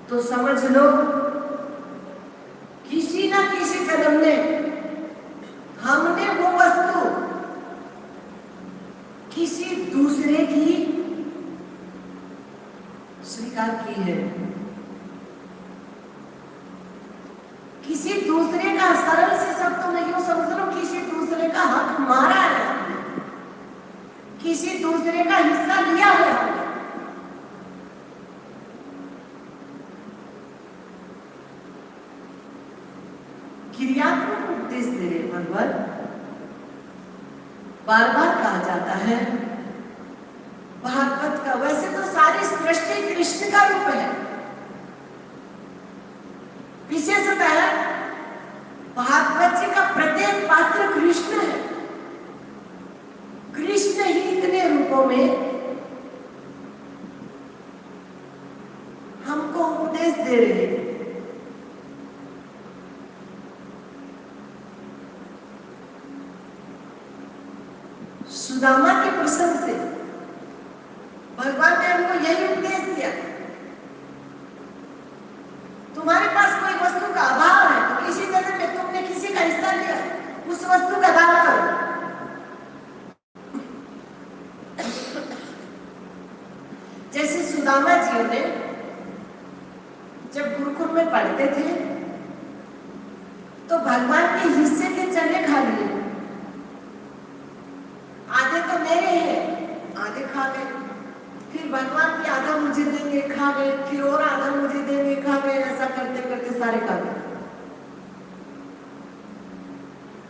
तो समझ लो किसी ना किसी कदम में हमने वो वस्तु किसी दूसरे की स्वीकार की है, किसी दूसरे का, सरल से सब तो नहीं समझ लो, किसी दूसरे का हक मारा है, किसी दूसरे का हिस्सा लिया है। क्रियात्मक उपदेश दे रहे भगवान। बार बार कहा जाता है भागवत का, वैसे तो सारी सृष्टि कृष्ण का रूप है, विशेषता है भागवत जी का प्रत्येक पात्र कृष्ण है। कृष्ण ही इतने रूपों में हमको उपदेश दे रहे हैं। सुदामा के प्रसंग से भगवान ने हमको यही उपदेश दिया, तुम्हारे पास कोई वस्तु का अभाव है तो किसी जगह में तुमने किसी का हिस्सा लिया, उस वस्तु का दावा करो। जैसे सुदामा जी ने जब गुरुकुल में पढ़ते थे तो भगवान के हिस्से के चने खा लिए, आधे तो मेरे हैं, आधे खा गए, फिर भगवान की आधा मुझे देंगे, खा गए, फिर और आधा मुझे देंगे, खा गए, ऐसा करते करते सारे खा गए।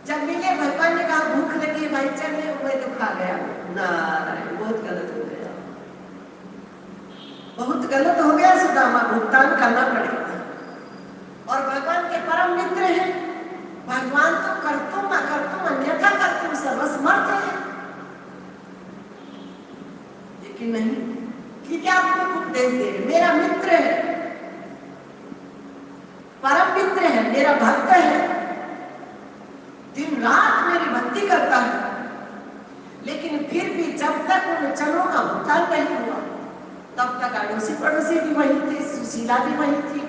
जब मिले भगवान ने कहा भूख लगी भाई चने, मैं तो खा गया। नारायण, बहुत गलत हो गया, बहुत गलत हो गया सुदामा, भुगतान करना पड़ेगा। और भगवान के परम मित्र हैं, भगवान तो कर्तुम अकर्तुम अन्यथा कर्तुम सर्वसमर्थ है, लेकिन नहीं कि क्या आपको उपदेश दे रहे, मेरा मित्र है, परम मित्र है, मेरा भक्त है, दिन रात मेरी भक्ति करता है, लेकिन फिर भी जब तक उन चनों का भुगतान नहीं हुआ तब तक अड़ोसी पड़ोसी भी वही थे, सुशीला भी वही थी।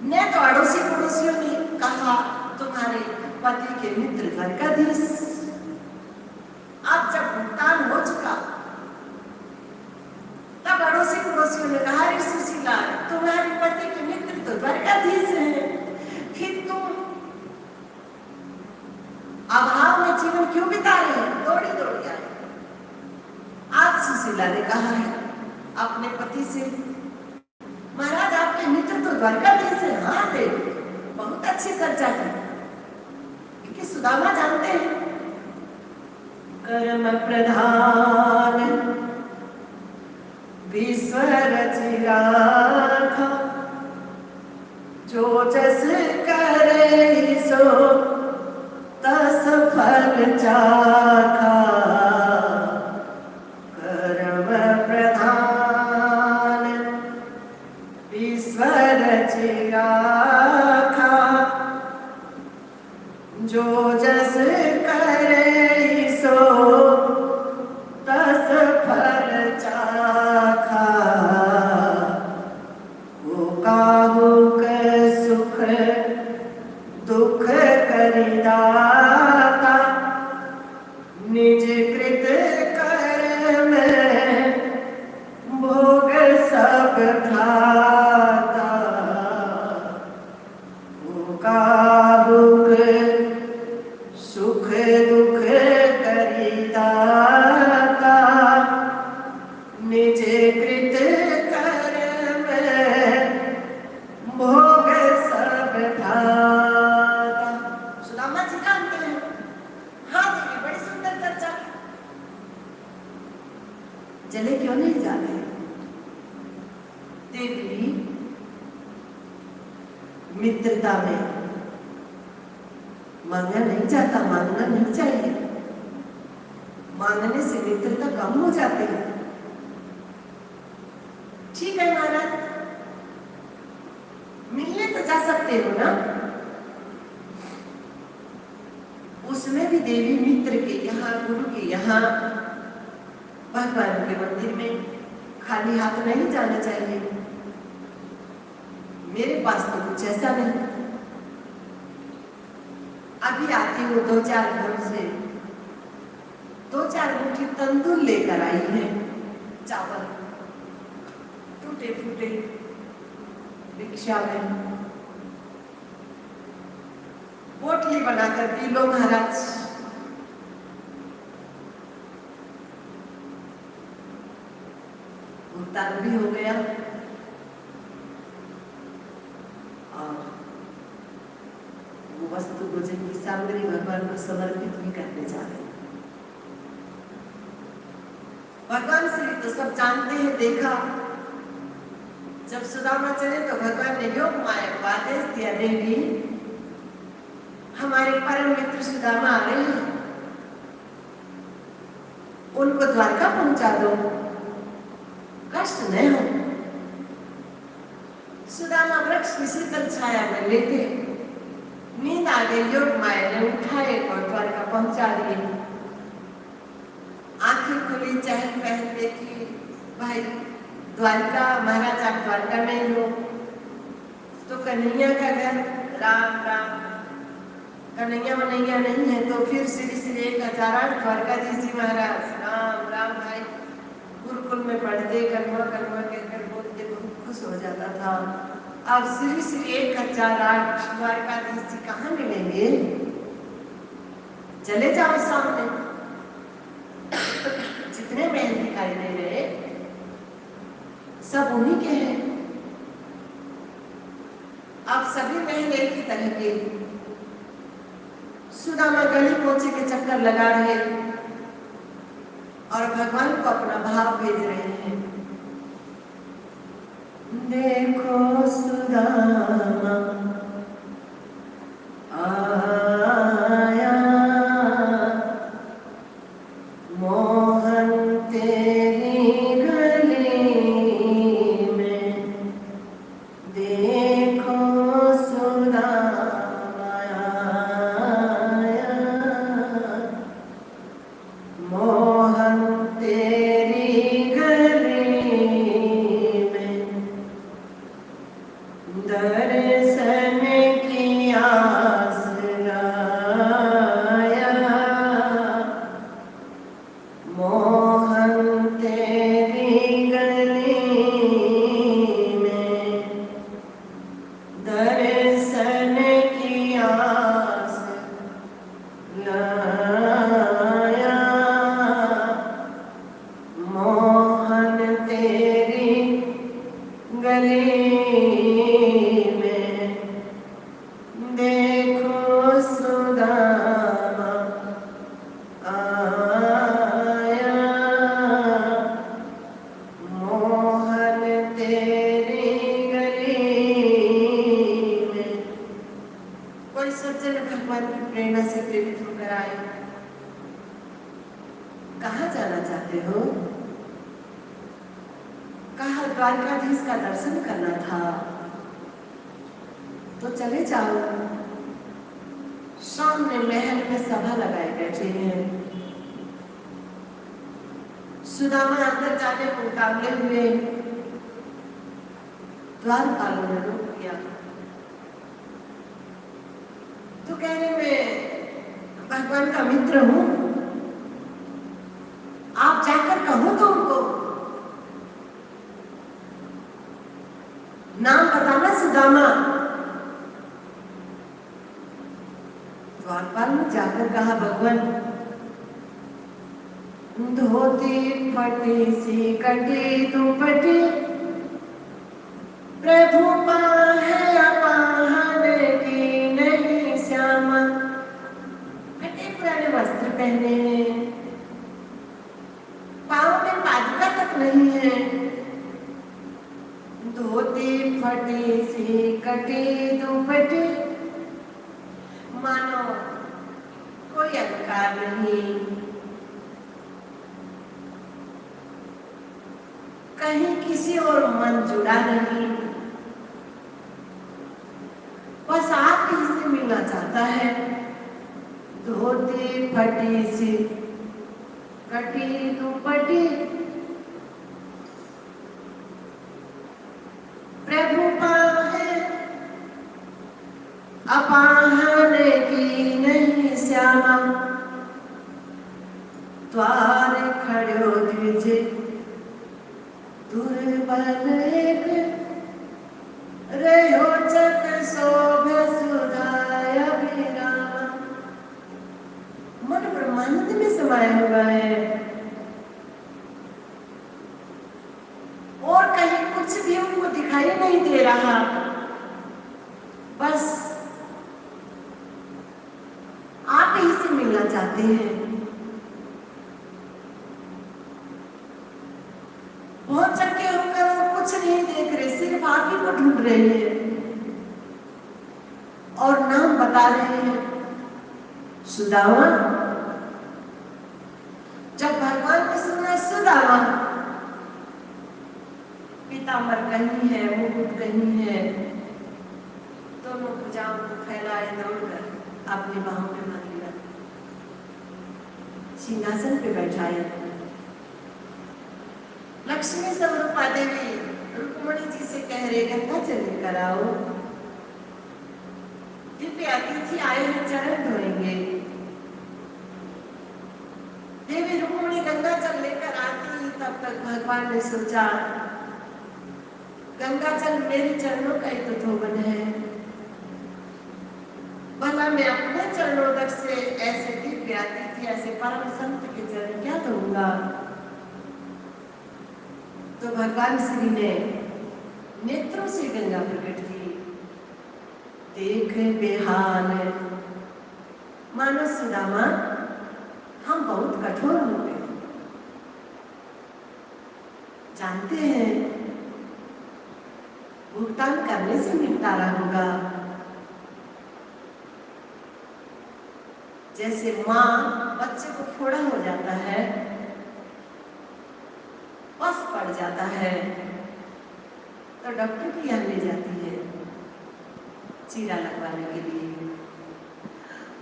ने तो अड़ोसी पड़ोसियों ने कहा तुम्हारे पति के मित्र द्वारकाधीश। अब जब भुगतान हो चुका तब अड़ोसी पड़ोसियों ने कहा अरे सुशीला, तुम्हारे पति के मित्र तो द्वारकाधीश हैं, फिर तुम अभाव में जीवन क्यों बिता रहे हो, दौड़ी दौड़ी आए। आज सुशीला ने कहा है अपने पति से, महाराज आपके मित्र तो द्वारकाधीश है। हाँ थे, बहुत अच्छी चर्चा की, क्योंकि सुदामा जानते हैं कर्म प्रधान विश्व रचिया था, जो जस करे सो तस फल चाखा। कर्म प्रधान विश्व रचिया था, जो जस करे सो निज कृत कर्म भोग सब भाता काहुक सुख दुख करि दाता निज कृत कर्म भोग सब भाता। सुदामा जी जानते हैं। हाँ देवी, बड़ी सुंदर चर्चा। चले क्यों नहीं जाते देवी? मित्रता में मांगा नहीं जाता, मांगना नहीं चाहिए। मांगने से मित्रता कम हो जाती है। ठीक है महाराज, मिलने तो जा सकते हो ना। उसमें भी देवी मित्र के यहाँ, गुरु के यहाँ, भगवान के मंदिर में खाली हाथ नहीं जाना चाहिए। मेरे पास तो कुछ ऐसा नहीं। अभी आती हूँ 2-4 घर से 2-4 मुट्ठी तंदूर लेकर आई है, चावल टूटे फूटे रिक्शा में पोटली बनाकर पी लो महाराज। भुगतान भी हो गया और वो वस्तु भोजन की सामग्री भगवान को समर्पित भी करने जा रहे हैं। भगवान श्री तो सब जानते हैं। देखा जब सुदामा चले तो भगवान ने योग माया को आदेश दिया, देवी हमारे परम मित्र सुदामा आ रहे हैं, उनको द्वारका पहुंचा दो, कष्ट न हो। सुदामा वृक्ष की शीतल छाया में लेटे, नींद आ गई। योग माया ने उठाए और द्वारका पहुंचा दिए। आंखें खुली, चहल पहल देखी, भाई द्वारका, महाराज आप द्वारका में हो तो कन्हैया का घर, राम राम, कन्हैया मनैया नहीं है तो फिर श्री श्री 1008 द्वारकाधीश जी महाराज, राम राम। भाई गुरुकुल में पढ़ते, कलमा कलमा कहकर बोलते, बहुत खुश हो जाता था। अब श्री श्री 1008 द्वारकाधीश जी कहाँ मिलेंगे? चले जाओ सामने। जितने महल दिखाई दे रहे सब उन्हीं के हैं। अब सभी महल एक ही तरह के। सुदामा गली पोछे के चक्कर लगा रहे और भगवान को अपना भाव भेज रहे हैं। देखो सुदामा आया, मोहन तेरी गली में, देखो सुदामा आया, मोहन तेरी गली में, दर्शन की आस लाया, मोहन तेरी गली में, दर्शन की आस लाया, मोहन तेरी गली में, देखो सुदामा आया, मोहन तेरी गली में। कोई सज्जन भगवान की प्रेरणा से प्रेरित होकर आए। कहाँ जाना चाहते हो? कहा द्वारकाधीश का दर्शन करना था तो चले जाओ। सामने महल में सभा लगाए बैठे हैं। सुदामा अंदर जाने को उतावले हुए, द्वारपालों ने रोक दिया। तो कहने में भगवान का मित्र हूं, बताना सुदामा। द्वारपाल में जाकर कहा भगवान, धोती फटी सी कटी दुपटी, प्रभु पाहे अपाहन की नहीं श्यामा। फटे पुराने वस्त्र पहने हैं, पाँव में पादुका तक नहीं है, धोती फटी सी कटी दुपटी, मानो कोई अधिकार नहीं, कहीं किसी और मन जुड़ा नहीं, बस आप ही से मिलना चाहता है। धोती फटी सी कटी दुपटी, प्रभु पाहे अपाहन की नहीं श्यामा। द्वार खड़ो द्विज दुर्बल एक, रहो चक शोभ सुधाय अभिरामा। मन ब्रह्मानंद में समाया हुआ है और कहीं कुछ भी उनको दिखाई नहीं दे रहा, बस आप ही से मिलना चाहते हैं। बहुत चक्के होकर वो कुछ नहीं देख रहे, सिर्फ आप ही को ढूंढ रहे हैं और नाम बता रहे हैं सुदामा। जब भगवान ने सुना सुदामा, पीताम्बर कहीं है, मुकुट कहीं है, दोनों भुजाओं को फैलाए दौड़कर अपनी बाहों में बांध लिया, सिंहासन पे बैठाया। लक्ष्मी स्वरूपा देवी रुक्मणी जी से कह रहे, गंगा जल लेकर आओ, दिव्य अतिथि आए हैं, चरण धोएंगे। देवी रुक्मणी गंगा जल लेकर आती, तब तक भगवान ने सोचा गंगा जल मेरे चरणों का ही तो धोवन है, भला मैं अपने चरणों तक से ऐसे दिव्य अतिथि, ऐसे परम संत के चरण क्या धोऊंगा। तो भगवान श्री ने नेत्रों से गंगा प्रकट की, देख बेहाल मानो सुदामा हम बहुत कठोर हो गए, जानते हैं भुगतान करने से निपटारा होगा। जैसे माँ बच्चे को फोड़ा हो जाता है, बस पड़ जाता है, तो डॉक्टर की यहाँ ले जाती है चीरा लगवाने के लिए।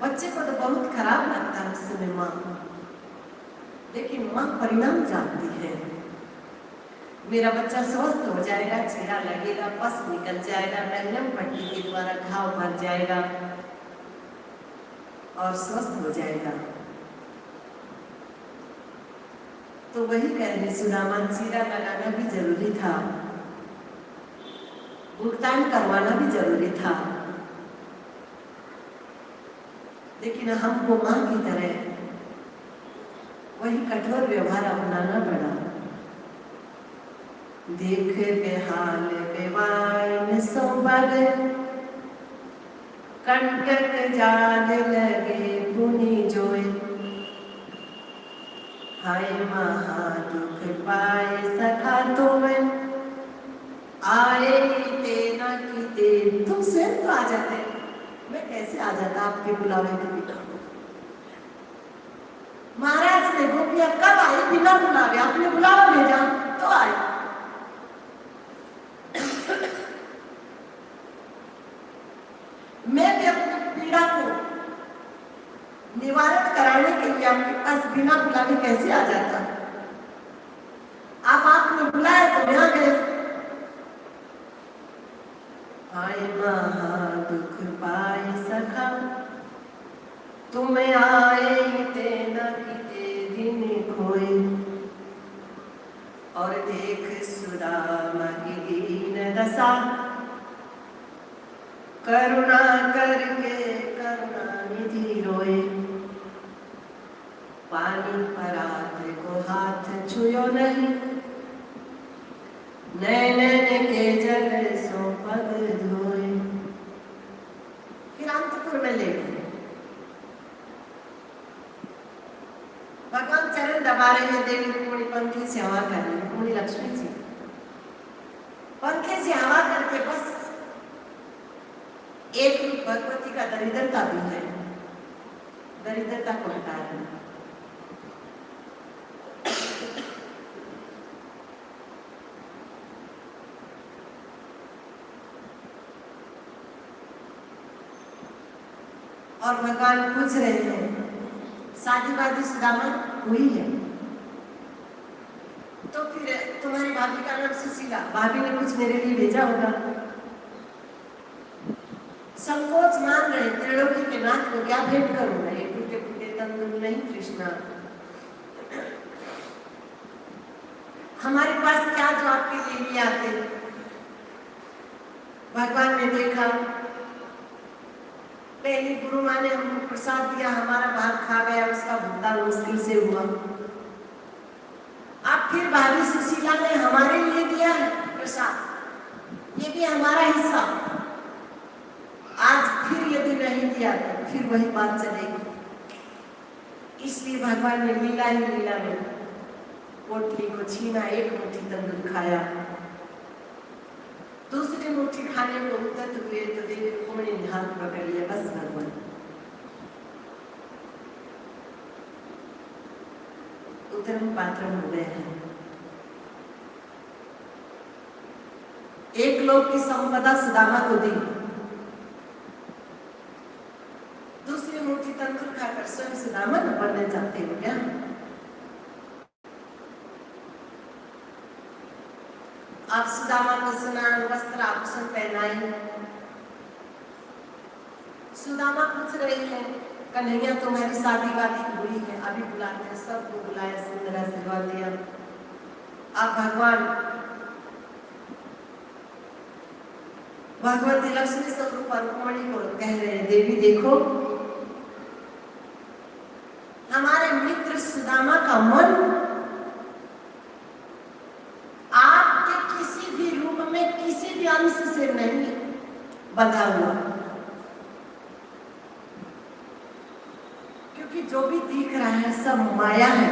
बच्चे को तो बहुत खराब लगता है उस समय माँ, लेकिन माँ परिणाम जानती है। मेरा बच्चा स्वस्थ हो जाएगा, चीरा लगेगा, पस निकल जाएगा, मैग्नम पट्टी के द्वारा घाव भर जाएगा और स्वस्थ हो जाएगा। तो वही कह रहे सुदामा, चीरा लगाना भी जरूरी था, भुगतान करवाना भी जरूरी था, लेकिन हमको मां की तरह वही कठोर व्यवहार अपनाना पड़ा। देख बेहाल बेवाइन संबग, कंटक जान लगे पुनि जोए, हाय महा दुख पाए सखा तुम, आए तेना की ते। तुम स्वयं तो आ जाते, मैं कैसे आ जाता आपके बुलावे के बिना। महाराज ने गोपियां कब आई बिना बुलावे, आपने बुलावा भेजा तो आई। मैं भी अपनी पीड़ा को निवारण कराने के लिए आपके पास बिना बुलावे कैसे आ जाता। आप आपने बुलाया तो मैं आ गए। आए महा दुख पाए सखा तुम, आए तेना की दिन खोए, और देख सुदामा की दीन दशा, करुणा करके करुणा निधि रोए, पानी परात को हाथ छुयो नहीं, नैन के जल सो पग धोए। फिर अंतपुर में ले गए। भगवान चरण दबा रहे हैं, देवी रुक्मिणी पंखे से हवा कर रही है, रुक्मिणी लक्ष्मी जी पंखे से हवा करके बस एक रूप भगवती का दरिद्रता भी है, दरिद्रता को हटा रहे हैं। और भगवान पूछ रहे हैं, शादी वादी सुदामा हुई है? तो फिर तुम्हारी भाभी का नाम सुशीला, भाभी ने कुछ मेरे लिए भेजा होगा। संकोच मान रहे, त्रिलोकी के नाथ को क्या भेंट करूंगा, ये टूटे फूटे तंदूर नहीं कृष्णा, हमारे पास क्या जो आपके लिए भी आते। भगवान ने देखा, पहली गुरु माँ ने हमको प्रसाद दिया, हमारा भाग खा गया, उसका भुगतान मुश्किल से हुआ। अब फिर भाभी सुशीला ने हमारे लिए दिया है प्रसाद, ये भी हमारा हिस्सा। आज फिर यदि नहीं दिया तो फिर वही बात चलेगी। इसलिए भगवान ने लीला ही लीला में पोटली को छीना, एक मुट्ठी तंदूर खाया, दूसरी मुट्ठी खाने को उद्यत हुए तो देवी रुक्मिणी ने हाथ पकड़ लिया, बस भगवान उतरम पात्रम हो गए हैं। एक लोक की संपदा सुदामा को दी, दूसरी मुट्ठी तंदूर खाकर स्वयं सुदामा न बनना चाहते हो क्या? आप सुदामा को स्नान वस्त्र आभूषण पहनाए। सुदामा पूछ रहे हैं, कन्हैया तुम्हारी शादी वादी हुई है? अभी बुलाते हैं, सबको बुलाया, सुंदर आशीर्वाद दिया। अब भगवान भगवती लक्ष्मी स्वरूप रुक्मिणी को कह रहे हैं, देवी देखो, हमारे मित्र सुदामा का मन आपके किसी भी रूप में किसी भी अंश से नहीं बंधा हुआ, क्योंकि जो भी दिख रहा है सब माया है।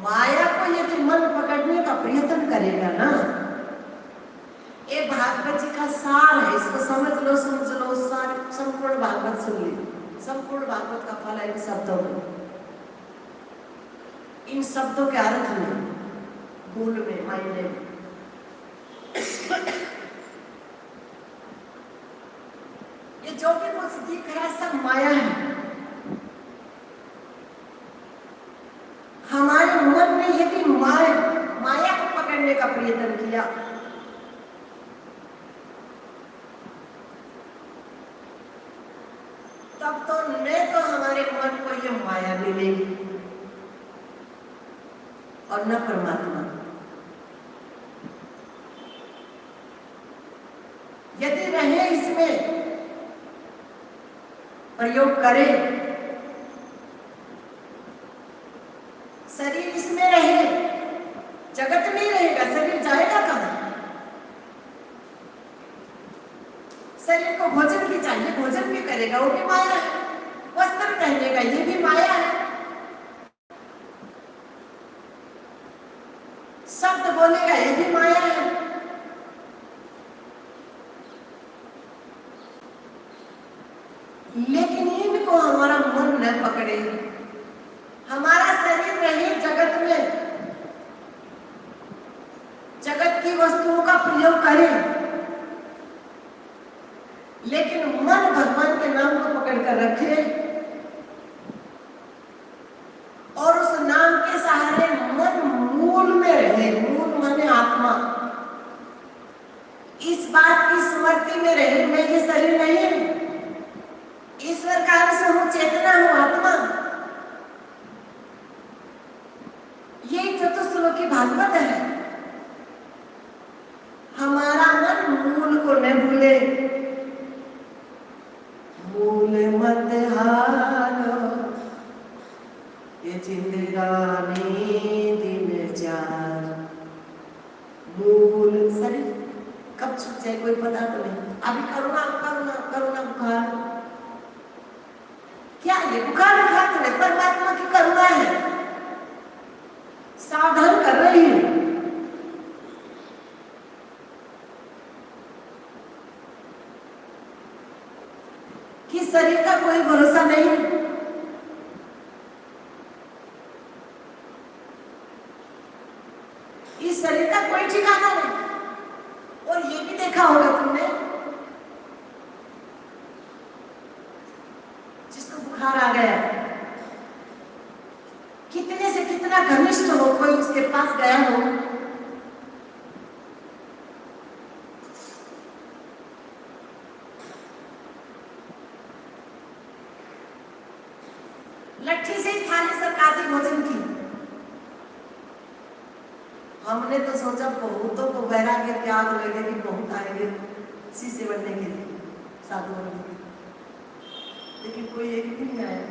माया को यदि मन पकड़ने का प्रयत्न करेगा ना, ये भागवत जी का सार है, इसको समझ लो, समझ लो, सार संपूर्ण भागवत सुन ली। संपूर्ण भागवत का फल है इन शब्दों में, इन शब्दों के अर्थ में, मूल में, मायने में। ये जो भी कुछ दिख रहा है सब माया है। हमारे मन ने यदि माया को पकड़ने का प्रयत्न किया, तब तो न तो हमारे मन को ये माया मिलेगी और न परमात्मा। यदि रहे इसमें प्रयोग करें, शरीर इसमें रहे, जगत में रहेगा, शरीर जाएगा कहां? शरीर को भोजन भी चाहिए, भोजन भी करेगा, वो भी माया है। वस्त्र पहनेगा, ये भी माया है। शब्द बोलेगा, ये भी माया है। लेकिन इनको हमारा मन न पकड़े, हमारा शरीर रहे जगत में, जगत की वस्तुओं का प्रयोग करें, लेकिन मन भगवान के नाम को पकड़ कर रखे और उस नाम के सहारे मन मूल में रहे। मूल माने आत्मा, इस बात की स्मृति में रहे, मैं ये शरीर नहीं हूं, ईश्वर का अंश हूं, चेतना हूं, आत्मा। ये चतुश्लोकी भागवत है। मत हारो, ये जिंदगानी दिन चार, मूल शरीर कब छूट जाए कोई पता तो नहीं। अभी करुणा करुणा करुणा बुखार, क्या ये बुखार बुखार तो नहीं, परमात्मा की करुणा है, सावधान कर रही है। कि शरीर का कोई भरोसा नहीं, इस शरीर का कोई ठिकाना नहीं। और ये भी देखा होगा तुमने, जिसको बुखार आ गया, कितने से कितना घनिष्ठ हो कोई उसके पास गया हो, लट्ठी से थाली सरकाती भोजन की। हमने तो सोचा बहुतों को वैराग्य की आग लगेगी, बहुत आएंगे शीशे बनने के लिए, साधु बनने के लिए, लेकिन कोई एक भी नहीं आया।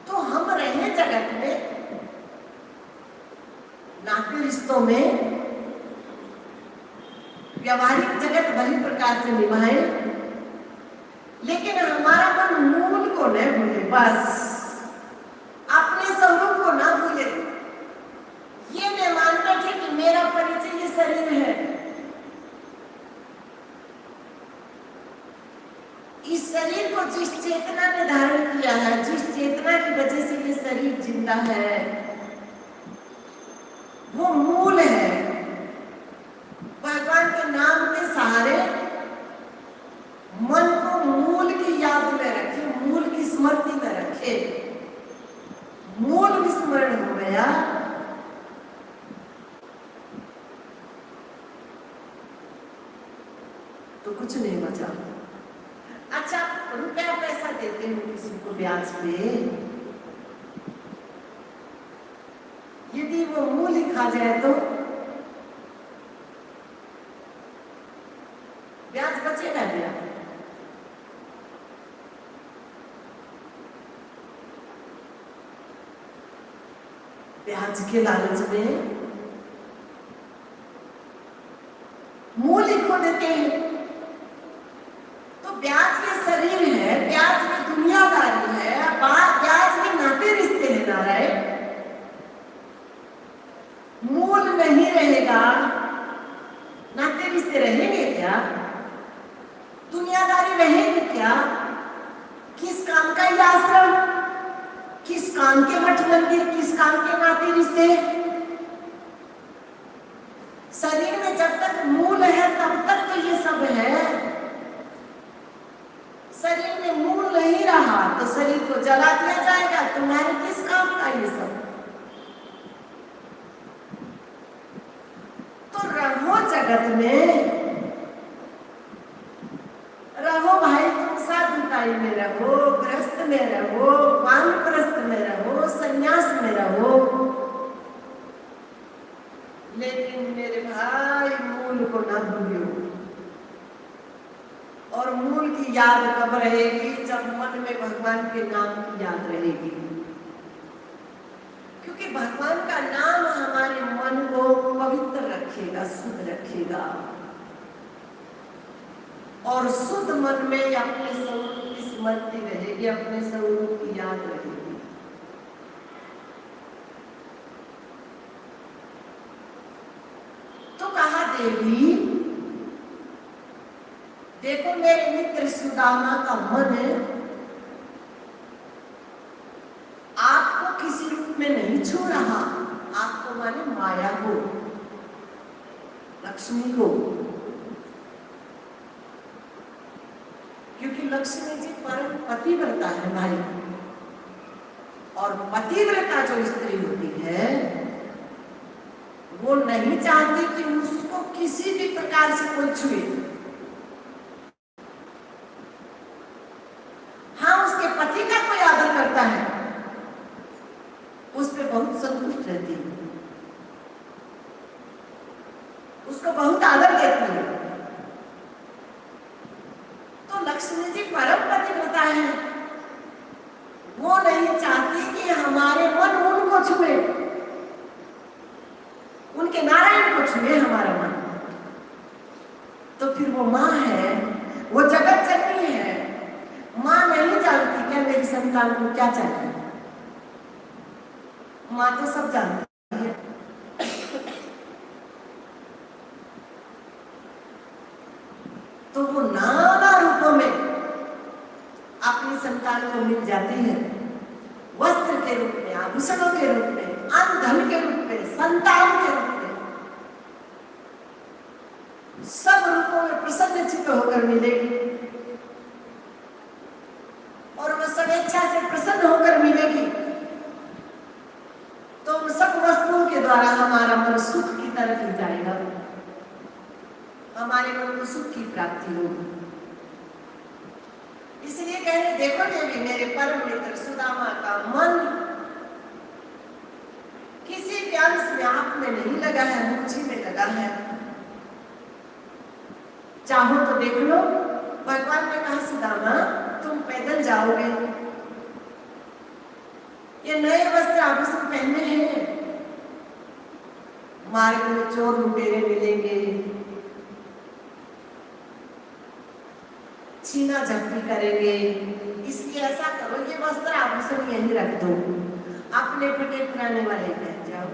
तो हम रहे जगत में, नाते रिश्तों में, व्यवहारिक जगत भली प्रकार से निभाए, लेकिन हमारा मन मूल को न भूले, बस अपने स्वरूप को ना भूले। ये न मान बैठे कि मेरा परिचय ये शरीर है। इस शरीर को जिस चेतना ने धारण किया है, जिस चेतना की वजह से ये शरीर जिंदा है, वो मूल है। भगवान के नाम के सहारे मन को मूल की याद में रखे, मूल की स्मृति में रखे। मूल विस्मरण हो गया तो कुछ नहीं बचा। अच्छा, रुपया पैसा देते हो किसी को ब्याज पे, यदि वो मूल ही खा जाए तो ब्याज बचेगा क्या? ब्याज के लालच में मूल ही खो देते हैं। तो ब्याज में शरीर है, ब्याज में दुनियादारी है, ब्याज में नाते रिश्ते हैं नारायण। मूल नहीं रहेगा, नाते रिश्ते रहेंगे क्या? दुनियादारी रहेगी क्या? किस काम का ये आश्रम, किस काम के मठ मंदिर, किस काम के नाते रिश्ते? शरीर में जब तक मूल है तब तक तो ये सब है। शरीर में मूल नहीं रहा तो शरीर को जला दिया जाएगा। तुम्हारे किस काम का ये सब? तो रहो जगत में, रहो भाई, तुम साधुताई में रहो, गृहस्थ में रहो, वानप्रस्थ में रहो, संन्यास में रहो, लेकिन मेरे भाई मूल को ना भूलियो। और मूल की याद कब रहेगी? जब मन में भगवान के नाम की याद रहेगी, क्योंकि भगवान का नाम हमारे मन को पवित्र रखेगा, शुद्ध रखेगा। और शुद्ध मन में अपने स्वरूप की स्मृति रहेगी, अपने स्वरूप की याद रहेगी। तो कहा देवी, देखो मेरे मित्र सुदामा का मन आपको किसी रूप में नहीं छू रहा। आपको माने माया को, लक्ष्मी को, क्योंकि लक्ष्मी जी परम पतिव्रता है भाई। और पतिव्रता जो स्त्री होती है वो नहीं चाहती कि उसको किसी भी प्रकार से कोई छुए। हाँ, उसके पति का कोई आदर करता है, उसको बहुत आदर देती है। तो लक्ष्मी जी परम पतिव्रता है, वो नहीं चाहती कि हमारे मन उनको छुए, उनके नारायण को छुए हमारा मन। तो फिर वो माँ है, वो जगत जननी है। माँ नहीं जानती क्या मेरी संतान को क्या चाहिए, माँ तो सब जानती है। तो वो नाना रूपों में अपनी संतान को मिल जाती है, वस्त्र के रूप में, आभूषणों के रूप में, अन्न धन के रूप में, संतान के रूप में, सब रूपों में प्रसन्न चित्त होकर मिलेगी। और वो स्वेच्छा से प्रसन्न होकर मिलेगी। तो उन सब वस्तुओं के द्वारा हमारा मन सुख की तरफ ही जाएगा, हमारे मन को सुख की प्राप्ति होगी। इसलिए कह रहे, देखो देवी, मेरे परम मित्र सुदामा का मन किसी भी अंश में आप में नहीं लगा है, मुझी में लगा है। चाहो तो देख लो। भगवान ने कहा, सुदामा तुम पैदल जाओगे, ये नए वस्त्र आभूषण पहने हैं, मार्ग में चोर लुटेरे मिलेंगे, छीना झपटी करेंगे, इसलिए ऐसा करो, ये वस्त्र आभूषण यहीं रख दो, अपने फटे पुराने वाले पहन जाओ।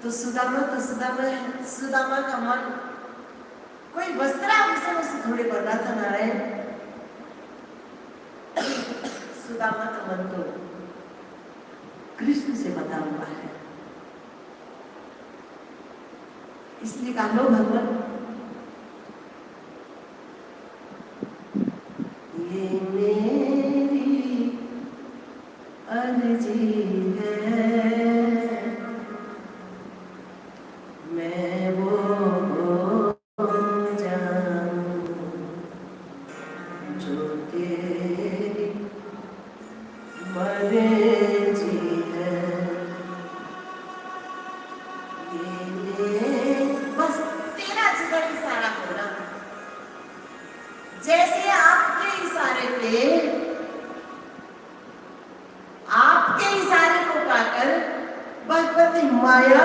तो सुदामा का मन कोई वस्त्र आभूषण से थोड़े बना था नारायण। सुदामा का मन तो कृष्ण से बना हुआ है। इसलिए कहा, लो भगवान, ये मेरी अर्जी है, मैं वो हो जाऊं जो तेरी मर्जी है। बस तेरा जिधर इशारा होना, जैसे आपके इशारे पे, आपके इशारे को पाकर भगवती माया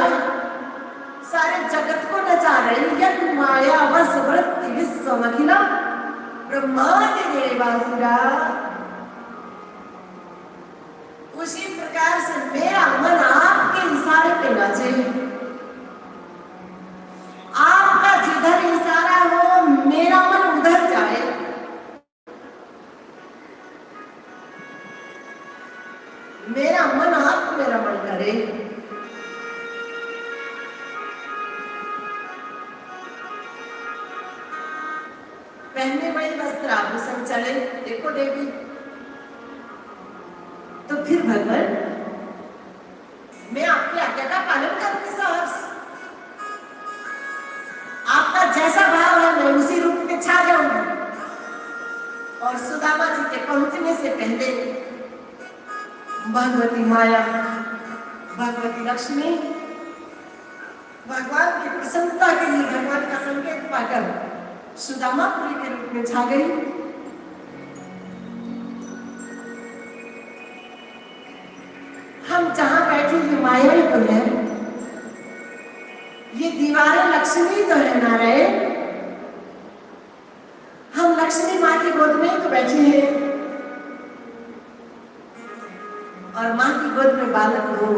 सारे जगत को नचा रही। यद माया वस वृत्ति विश्वमखिलम ब्रह्मांड देवासुरा। उसी प्रकार से मेरा मन आपके इशारे पे नाचे, आपका जिधर इशारा हो मेरा मन उधर जाए। मेरा मन आप मेरा मन करे। पहने वही वस्त्र आभूषण चले। देखो देवी, तो फिर भगवान, मैं आपकी आज्ञा का पालन करूंगी सहर्ष। आपका जैसा भाव है मैं उसी रूप में छा जाऊंगी। और सुदामा जी के पहुंचने से पहले भगवती माया, भगवती लक्ष्मी भगवान की प्रसन्नता के लिए भगवान का संकेत पाकर सुदामापुरी के रूप में छा गई। हम जहां बैठे ये माया ही तो है, ये दीवारें लक्ष्मी तो है नारायण। हम लक्ष्मी माँ की गोद में तो बैठे हैं, और माँ की गोद में बालक हो,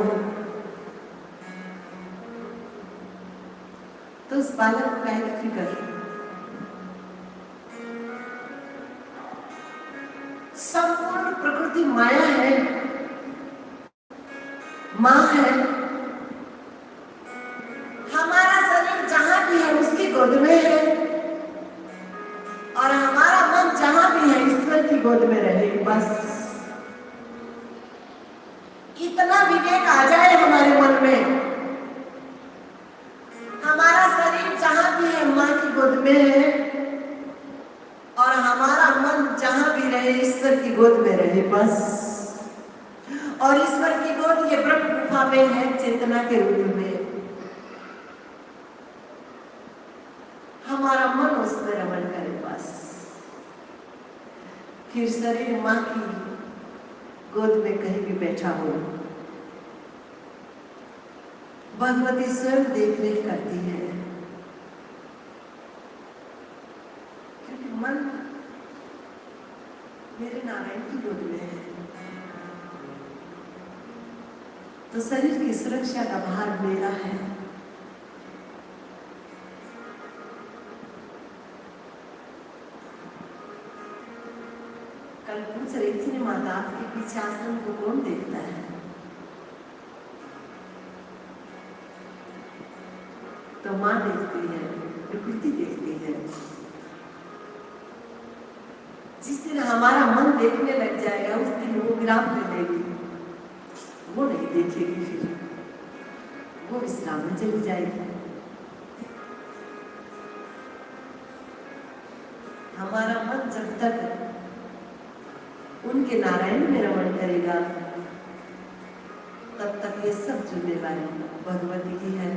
तो उस बालक को काहे की फिक्र। संपूर्ण प्रकृति माया है, माँ है। हमारा शरीर जहां भी है उसकी गोद में है, और हमारा मन जहां भी है ईश्वर की गोद में रहे। बस इतना विवेक आ जाए हमारे मन में, हमारा शरीर जहां भी है माँ की गोद में है, बस। और ईश्वर की गोद ये ब्रह्म गुफा में है, चेतना के रूप में। हमारा मन उसमें रमण करे बस। फिर शरीर माँ की गोद में कहीं भी बैठा हो, भगवती स्वयं देख रेख करती है, क्योंकि मन मेरे नारायण की गोद में है। तो शरीर की सुरक्षा का भार मेरा है। कल पूछ रही थी माता, आपके पीछे आश्रम को कौन देखता है? तो माँ देखती है, प्रकृति देखती है। जिस दिन हमारा मन देखने लग जाएगा, उस दिन वो विराम ले लेगी, वो नहीं देखेगी, फिर वो विश्राम में चली जाएगी। हमारा मन जब तक उनके नारायण में रमण करेगा, तब तक ये सब जिम्मेवारी भगवती की है।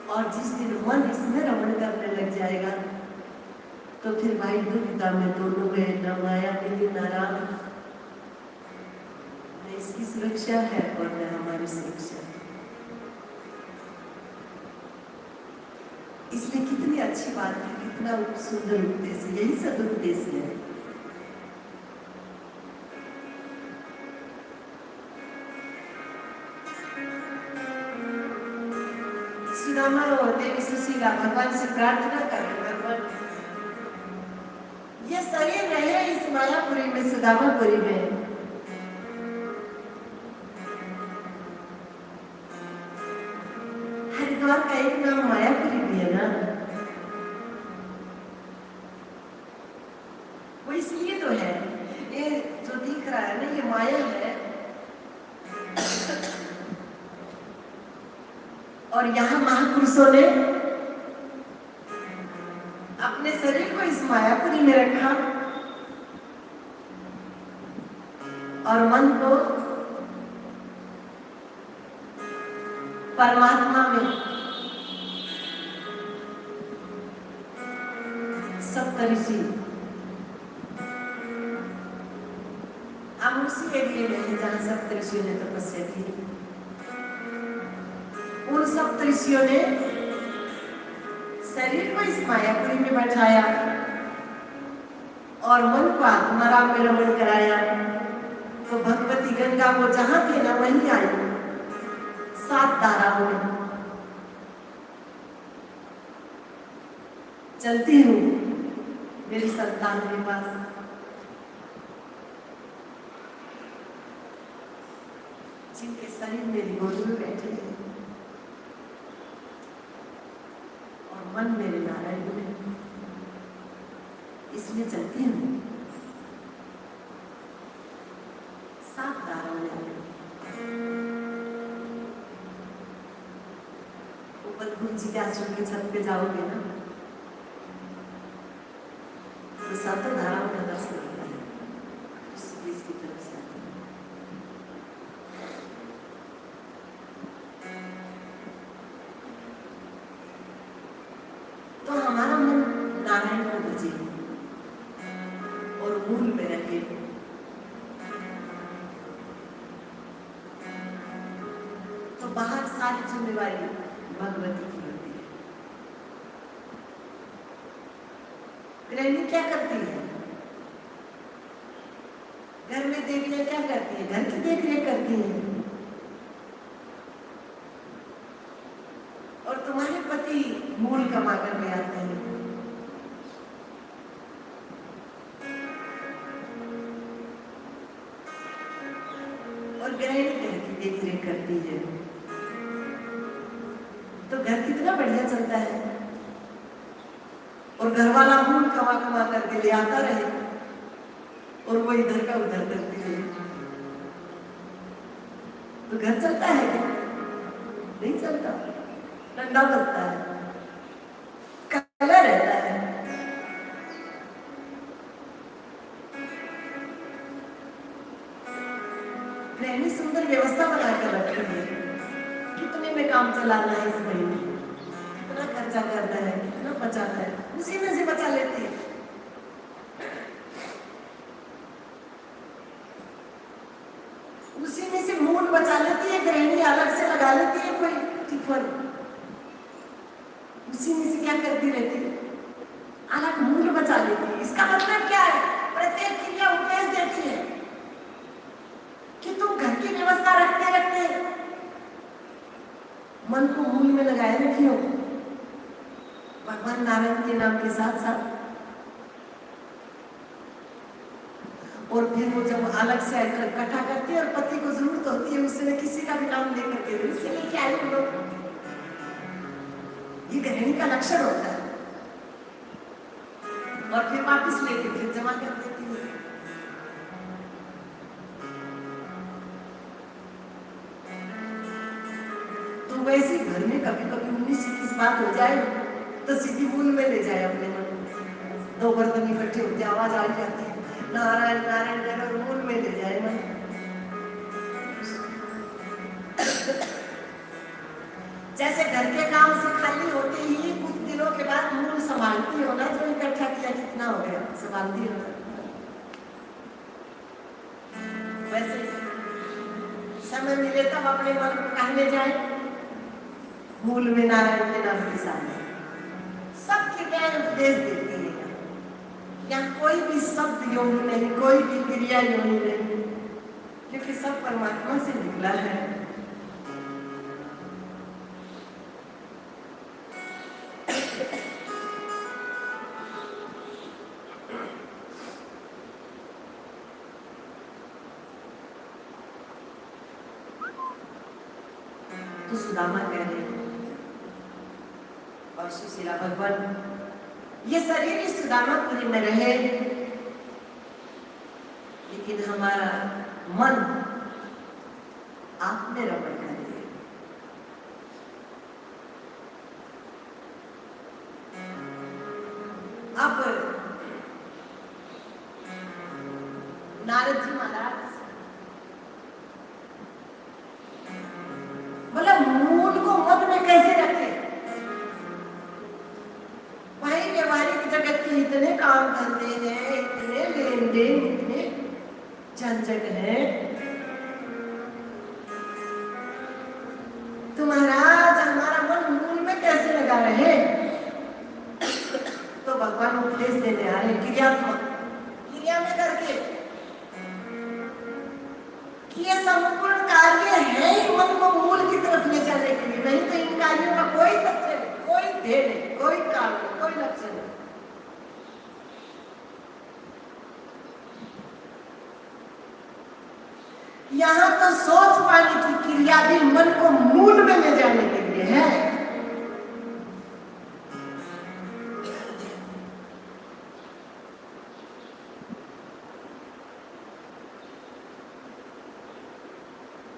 और जिस दिन मन इसमें रमण करने लग जाएगा, तो फिर भाई दुविधा में दोनों में न माया विधि न राम, न इसकी सुरक्षा है और न हमारी सुरक्षा। इसलिए कितनी अच्छी बात है, कितना सुंदर उपदेश, यही सदुपदेश है। सुदामा और देवी सुशीला भगवान से प्रार्थना कर रहे, भगवान ये शरीर रहे इस मायापुरी में, सुदामापुरी में, हरिद्वार का एक नाम मायापुरी भी है ना, वो इसलिए तो है। ये जो दिख रहा है ना, ये माया है। और यहाँ महापुरुषों ने अपने शरीर को इस मायापुरी में रखा और मन को परमात्मा में, सप्तऋषि, हम उसी एरिया में हैं जहाँ सप्तऋषियों ने तपस्या की। उन सप्तऋषियों ने शरीर को इस मायापुरी में बैठाया और मन को आत्माराम में रमण कराया। तो भगवती गंगा वो जहां थे ना, वहीं आई, 7 धाराओं में चलती हूँ मेरी संतान के पास। जिनके शरीर मेरी गोद में बैठे हैं और मन मेरे नारायण में, इसलिए चलती हूँ 7 धाराओं में। ऊपर गुरु जी के आश्रम के छत पे जाओगे ना, तो 7 धाराओं का दर्शन होता है, इसकी तरफ से। तो हमारा मन नारायण को बजे और मूल में रहे। तो बाहर सारी जिम्मेवारी भगवती की होती है। गृहिणी क्या करती है? घर में देवियां क्या करती है? घर की देख रेख करती है। और तुम्हारे पति मूल कमा कर ले आते हैं। और गृहिणी घर की देख रेख करती है। तो घर कितना बढ़िया चलता है। और घर वाला मूल कमा कमा करके ले आता रहे और वो इधर का उधर करती है, तो घर चलता है क्या? नहीं चलता, डंडा बजता है, कला रहता है। रहनी सुंदर व्यवस्था बनाकर रखी है। कितने में काम चलाना है इस महीने, कितना खर्चा करना है, कितना बचाना है, उसी में से बचा लेती है। उसी में से मूल बचा लेती है, गृहिणी अलग से लगा लेती है कोई टिफन, उसी में से क्या करती रहती है, अलग मूल बचा लेती है। इसका मतलब क्या है? प्रत्येक क्रिया उपदेश देती है कि तुम घर की व्यवस्था रखते रखते मन को मूल में लगाए रखियो भगवान नारायण के नाम के साथ साथ। और फिर वो जब अलग से इकट्ठा करती है और पति को जरूरत होती है उससे किसी का भी नाम लेकर के उससे लेके आए वो लोग, ये गृहिणी का लक्षण होता है। और फिर वापस लेके फिर जमा कर देती है। तो वैसे घर में कभी कभी 19-21 बात हो जाए तो सीधी मूल में ले जाए अपने मन। 2 बर्तन इकट्ठे होते आवाज आ जाती है नारायण नारायण कर और मूल में ले जाए मन। जैसे घर के काम से खाली होते ही कुछ दिनों के बाद मूल संभालती हो ना, जो इकट्ठा किया कितना हो गया संभालती हो ना, वैसे समय मिले तब अपने मन को कहने जाए मूल में नारायण के नाम के साथ सब क्रियाएं उपदेश देती है। यहाँ कोई भी शब्द योगी नहीं, कोई भी क्रिया योगी नहीं, क्योंकि सब परमात्मा से निकला है। तो सुदामा कह रहे और सुशीला भगवान ये शरीर ही सुदामापुरी में रहे, लेकिन हमारा मन आप में रमण करे। अब नारद जी महाराज बोला मूल को मत में कैसे रखे? भाई व्यवहारिक जगत के इतने काम धंधे हैं, इतने लेन देन, इतने झंझट है, तो महाराज हमारा मन मूल में कैसे लगा रहे? तो भगवान उपदेश देने आ रहे क्रियात्मक, क्रिया में करके कि ये संपूर्ण कार्य है ही मन को मूल की तरफ ले जाने के लिए, नहीं तो इन कार्यों का कोई तथ्य नहीं, कोई ध्येय नहीं, कोई काम नहीं, कोई लक्ष्य नहीं। यहाँ तो सोच पाने की क्रिया भी मन को मूल में ले जाने के लिए है।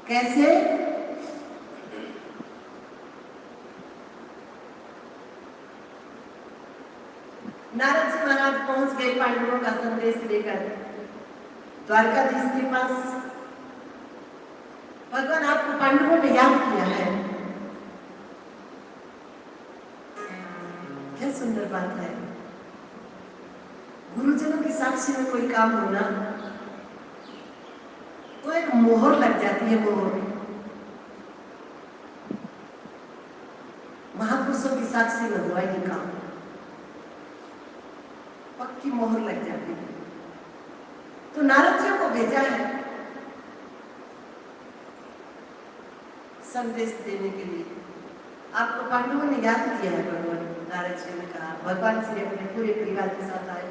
कैसे? नारद जी महाराज पहुंच गए पांडवों का संदेश लेकर द्वारकाधीश के पास। भगवान आपको पांडवों ने याद किया है, क्या सुंदर बात है। गुरुजनों की साक्षी में कोई काम होना तो एक मोहर लग जाती है, मोहर। महापुरुषों की साक्षी में हुआ ये काम, पक्की मोहर लग जाती है। तो नारद जी को भेजा है संदेश देने के लिए। आपको पांडवों ने याद किया है, भगवान नारद जी ने कहा। भगवान श्री अपने पूरे परिवार के साथ आए।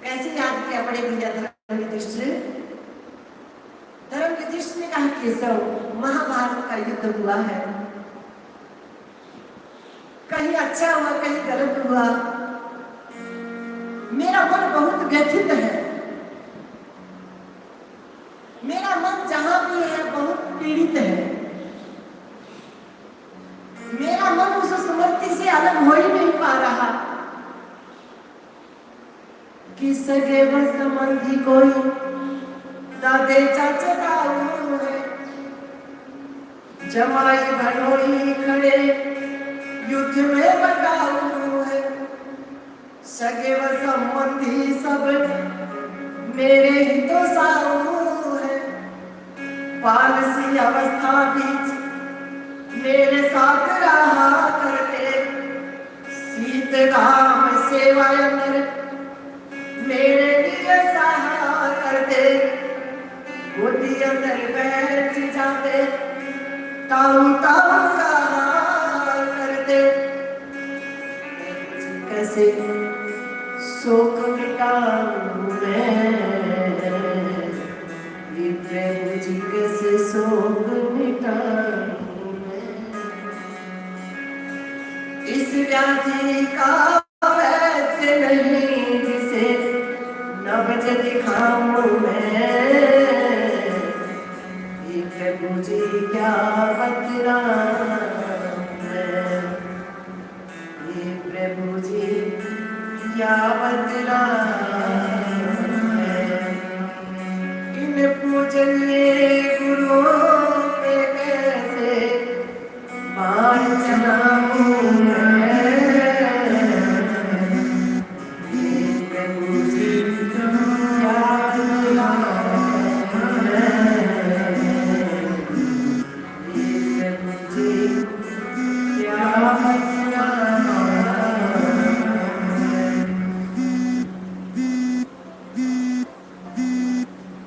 कैसे याद किया? बड़े भैया धर्म युधिष्ठिर ने कहा केशव महाभारत का युद्ध हुआ है, कहीं अच्छा हुआ कहीं गलत हुआ, मेरा मन बहुत व्यथित है, मेरा मन जहां भी है बहुत पीड़ित है, मेरा मन उस स्मृति से अलग हो ही नहीं पा रहा कि सगे व संबंधी कोई दादे चाचे ताऊ है, जमाई भनोई खड़े युद्ध में बटाऊ है, सगे व संबंधी सब मेरे ही तो साऊ है, बाल सी अवस्था बीच मेरे साथ रहा करते, सीत धाम सेवा अंदर मेरे लिए सहा करते, गोदी अंदर बैठ जाते ताऊ ताऊ कहा करते, कैसे शोक मिटाऊं मैं, ये प्रभु जी कैसे शोक मिटाऊं मैं, इस व्याधि का वैद्य नहीं जिसे नब्ज दिखाऊं मैं, ये प्रभु जी क्या बतलाऊं मैं, ये प्रभु जी क्या बतलाऊं मैं, इन पूजनीय गुरुओं पे कैसे बाण चलाऊं मैं, ये प्रभु जी क्या बतलाऊं मैं, ये प्रभु जी क्या बतलाऊं मैं।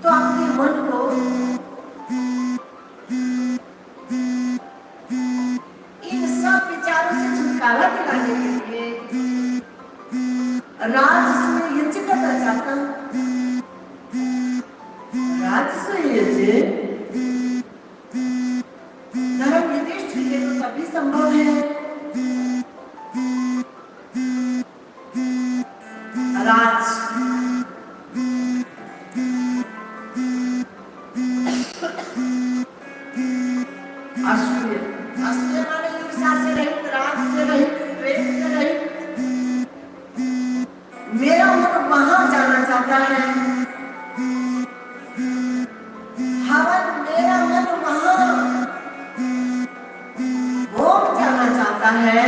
तो आपके मन को इन सब विचारों से छुटकारा दिलाने के लिए राजसूय यज्ञ करना चाहता हूं। राजसूय यज्ञ धर्म युधिष्ठिर के लिए तो तभी संभव है राज असूय असूय माने ईर्ष्या से रहित, राग से रहित, द्वेष से रहित। मेरा मन वहां जाना चाहता है, हवन मेरा मन वहां भोग जाना चाहता है,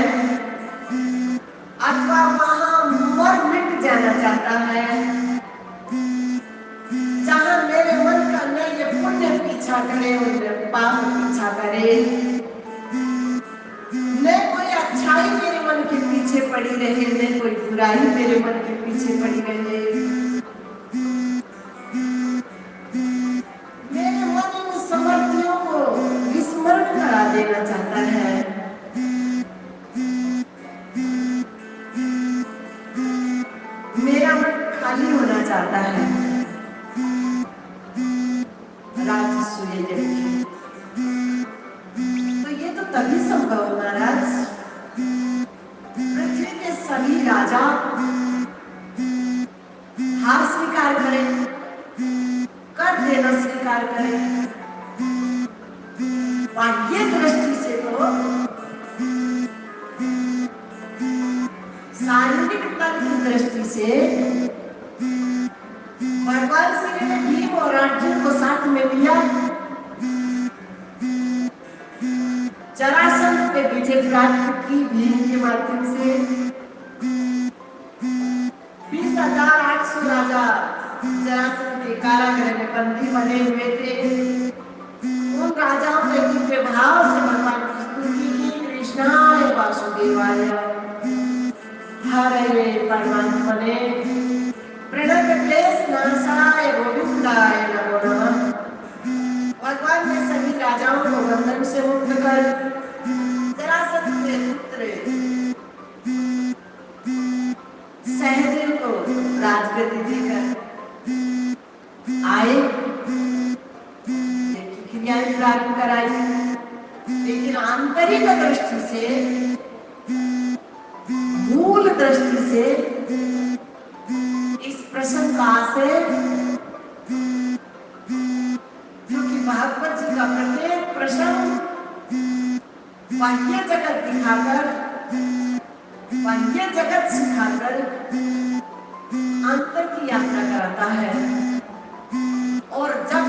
अथवा वहां मर मिट जाना चाहता है, जहां मेरे मन का न ये पुण्य पीछा करे और न पाप पीछा करे, न कोई अच्छाई मेरे मन के पीछे पड़ी रहे, न कोई बुराई मेरे मन के पीछे पड़ी रहे। मेरे मन इन समर्थियों को विस्मरण करा देना चाहता है। मेरा मन खाली होना चाहता है। राजसूय यज्ञ तो ये तो तभी संभव है महाराज, पृथ्वी के सभी राजा हार स्वीकार करें, कर देना स्वीकार करें। बाह्य दृष्टि से तो शारीरिक तन की दृष्टि से भगवान श्री ने भीम और अर्जुन को साथ में लिया, जरासंध पे विजय प्राप्त की भीम के माध्यम से। 20,800 राजा जरासंध के कारागृह में बंदी बने हुए थे। उन राजाओं ने दिव्य भाव से भगवान की स्तुति की, कृष्णाय वासुदेवाय हरे परमात्मने प्रणत क्लेश नाशाय गोविंदाय नमो नमः। भगवान ने सभी राजाओं को बंधन से मुक्त कर जरासंध के पुत्र सहदेव को राजगद्दी देकर आए, क्रियाएं प्रारंभ कराई। लेकिन आंतरिक दृष्टि से, मूल दृष्टि से इस प्रसंग का आशय, क्योंकि भागवत जी का प्रत्येक प्रसंग बाह्य जगत दिखाकर, बाह्य जगत सिखाकर अंतर की यात्रा कराता है। और जब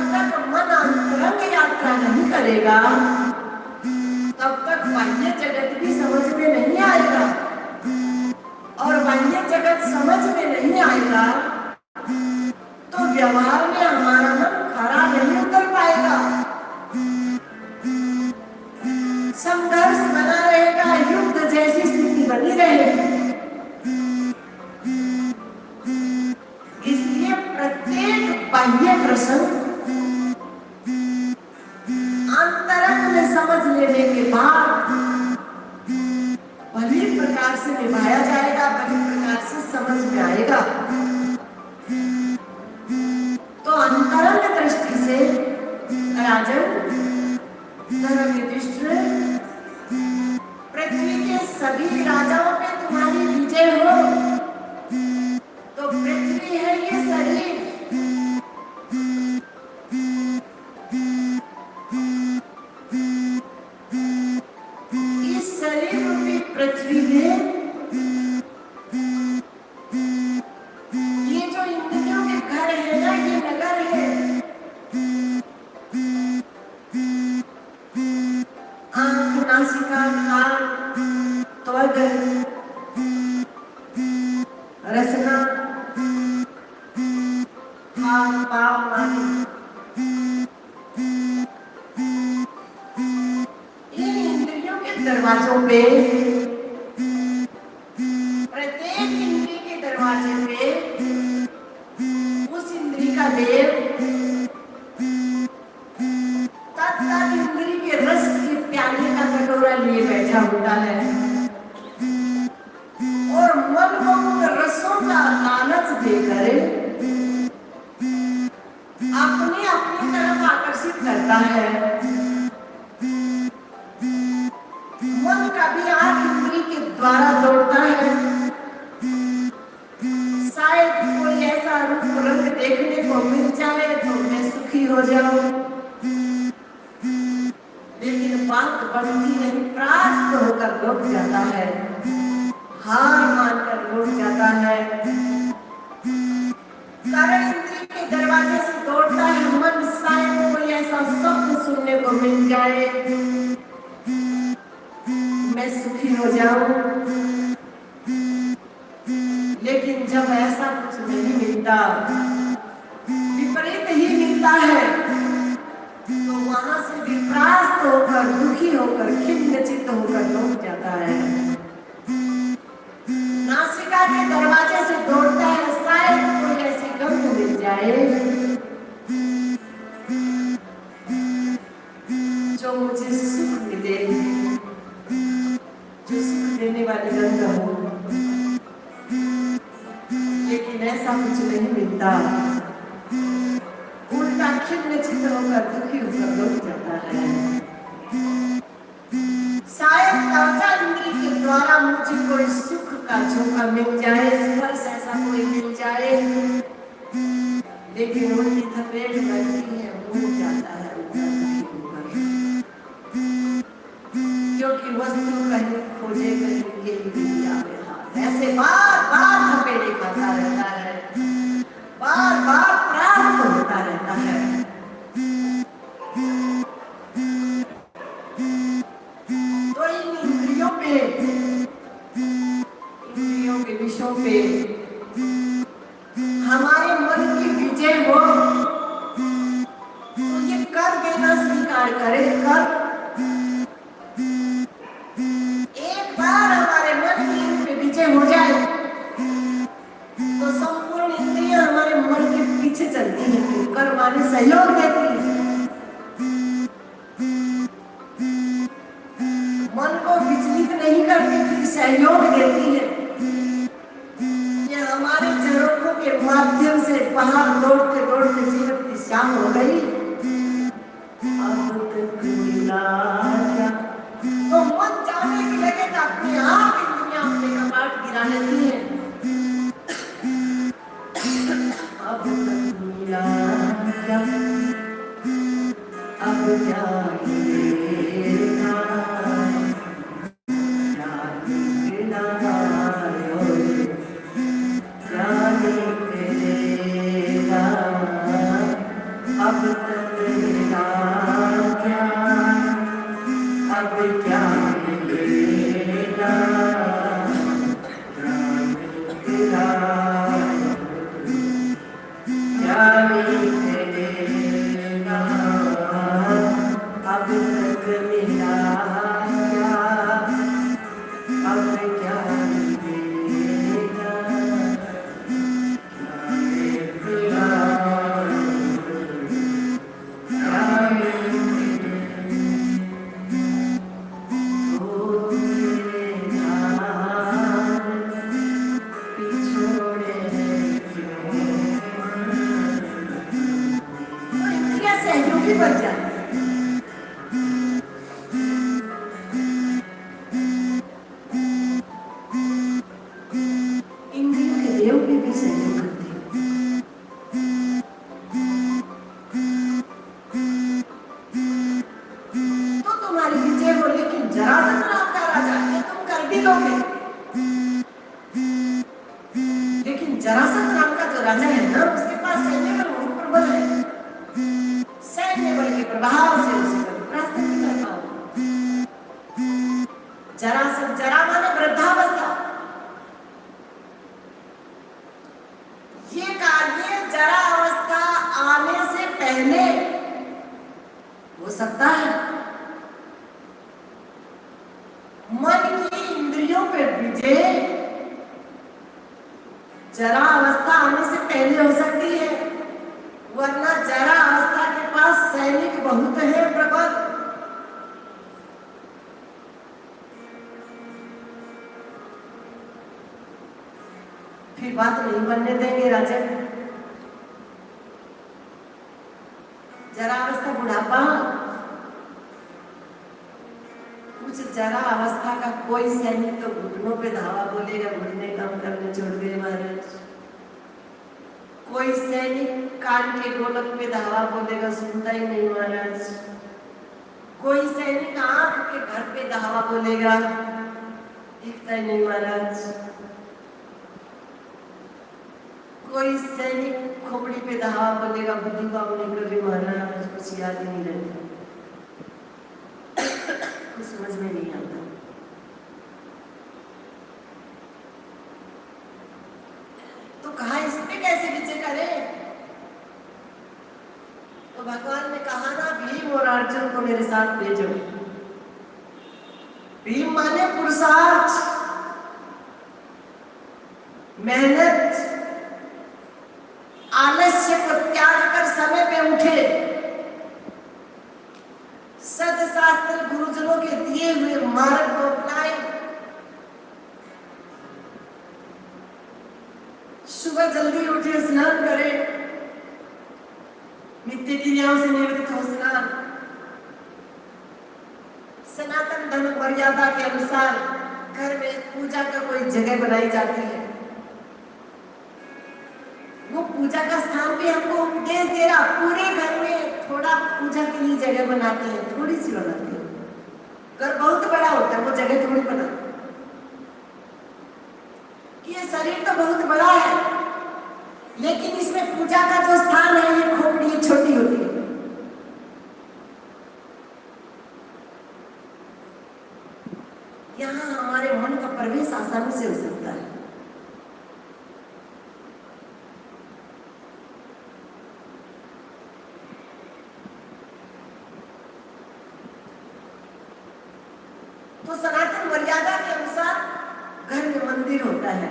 हमारा मन खरा नहीं उतर पाएगा। संघर्ष बना रहेगा, युद्ध जैसी स्थिति बनी रहेगी। इसलिए प्रत्येक बाह्य प्रसंग अंतरंग में समझ लेने के बाद भली प्रकार से निभाया जाएगा, भली प्रकार से समझ में आएगा। तो अंतरंग दृष्टि से राजन युधिष्ठिर, पृथ्वी के सभी राजाओं पे तुम्हारी विजय हो। तो पृथ्वी है ये शरीर, इस शरीर रूपी पृथ्वी में ये जो इंद्रियों के घर है ना, ये नगर है। आंख, नासिका, कान, त्वग, रसना, हाथ, पाँव, नाभि, इन इंद्रियों के दरवाजों पे, प्रत्येक इंद्रिय के दरवाजे पे उस इंद्रिय का देव तत्त इंद्रिय के रस के प्याले का कटोरा लिए बैठा होता है और मन को उन रसों का लालच देकर अपनी अपनी तरफ आकर्षित करता है। मन कभी आंख इंद्रिय के द्वारा दौड़ता है, शायद कोई ऐसा रूप रंग देखने को मिल जाए तो मैं सुखी हो जाऊं, लेकिन बात बढ़ती नहीं, प्राप्त होकर लौट जाता है, हार मानकर लौट जाता है। कारण इंद्रिय के दरवाजे से दौड़ता है मन, शायद कोई ऐसा शब्द सुनने को मिल जाए, मैं सुखी हो जाऊं, लेकिन जब ऐसा कुछ नहीं मिलता, विपरीत ही मिलता है, तो वहां से विप्रास्त होकर, दुखी होकर, खिन्न चित्त होकर लौट जाता है। नासिका के दरवाजे से दौड़ता है, शायद कोई ऐसी गंध मिल जाए जो मुझे सुख मिले, जो सुख देने वाली गंध हो, लेकिन ऐसा कुछ नहीं मिलता। उल्टा खिन्न चित्त होकर, दुखी होकर लौट जाता है। शायद ताजा इंद्रिय के द्वारा मुझे कोई सुख का झोंका मिल जाए, स्पर्श ऐसा कोई मिल जाए, लेकिन उनकी थपेट लगती है, हो जाता है क्योंकि वस्तु कहीं खोजे कहीं के लिए आवे हाथ, ऐसे बार बार थपेड़े खाता रहता है, बार बार प्राप्त होता रहता है। तो इन इंद्रियों पे, इंद्रियों के विषयों पे हमारे मन की विजय हो तो ये कर देना स्वीकार करे। कर एक बार हमारे मन की इन पे विजय हो जाए तो संपूर्ण इंद्रियां हमारे मन के पीछे चलती हैं, कर माने सहयोग देती है, मन को विचलित नहीं करती, फिर सहयोग देती है। ये हमारे झरोखों के माध्यम से बाहर दौड़ते दौड़ते जीवन की शाम हो गई, अब तक मिला क्या, तो मन जाने की लगे तो अपने आप इंद्रियां अपने कपाट गिरा लेती है। अब तक मिला क्या, अब क्या मिलेगा, क्या मिलेगा, क्या मिलेगा, अब तक मिला क्या, अब क्या मिलेगा, क्या मिलेगा, क्या मिलेगा। भी बच जाती है। इंद्रियों के देव भी सहयोग करते हैं। तो तुम्हारी विजय हो, लेकिन जरासंध नाम का राजा ये तुम कर भी लोगे, लेकिन जरासंध नाम का जो राजा है ना, उसके पास सैन्य बल बहुत प्रबल है। सैन्य बल के प्रभाव से उसे परास्त नहीं कर पाओगे। जरासंध, जरा माने वृद्धावस्था, ये कार्य जरा अवस्था आने से पहले हो सकता है। मन की इंद्रियों पर विजय जरा अवस्था आने से पहले हो सकती है, वरना जरा अवस्था के पास सैनिक बहुत है प्रबल। फिर बात नहीं बनने देंगे राजा। जरा अवस्था बुढ़ापा, कुछ जरा अवस्था का कोई सैनिक तो घुटनों पे धावा बोलेगा, घुटने काम करने छोड़ गए महाराज। कोई सैनिक कान के गोलक पे धावा बोलेगा, सुनता ही नहीं महाराज। कोई सैनिक आंख के घर पे धावा बोलेगा, दिखता ही नहीं महाराज। कोई सैनिक खोपड़ी पे धावा बोलेगा, बुद्धि काम नहीं कर रही महाराज, कुछ याद ही नहीं रहता, कुछ समझ में नहीं आता। तो कहा इसमें कैसे विजय करें? तो भगवान ने कहा ना, भीम और अर्जुन को मेरे साथ भेजो। भीम माने पुरुषार्थ, मेहनत, आलस्य को त्याग कर समय पे उठे, सदशास्त्र गुरुजनों के दिए हुए मार्ग को अपनाए, सुबह जल्दी उठे, स्नान करे, नित्य क्रियाओं से निवृत्त हो स्नान, सनातन धर्म मर्यादा के अनुसार घर में पूजा का कोई जगह बनाई जाती है, वो पूजा का स्थान भी हमको उपदेश दे रहा। पूरे घर में थोड़ा पूजा के लिए जगह बनाते हैं, थोड़ी सी बनाते हैं। घर बहुत बड़ा होता है, वो जगह थोड़ी बनाते हैं। कि ये शरीर तो बहुत बड़ा है, लेकिन इसमें पूजा का जो स्थान है, ये खोपड़ी छोटी होती है। यहाँ हमारे मन का प्रवेश आसानी से हो सकता है। तो सनातन मर्यादा के अनुसार घर में मंदिर होता है,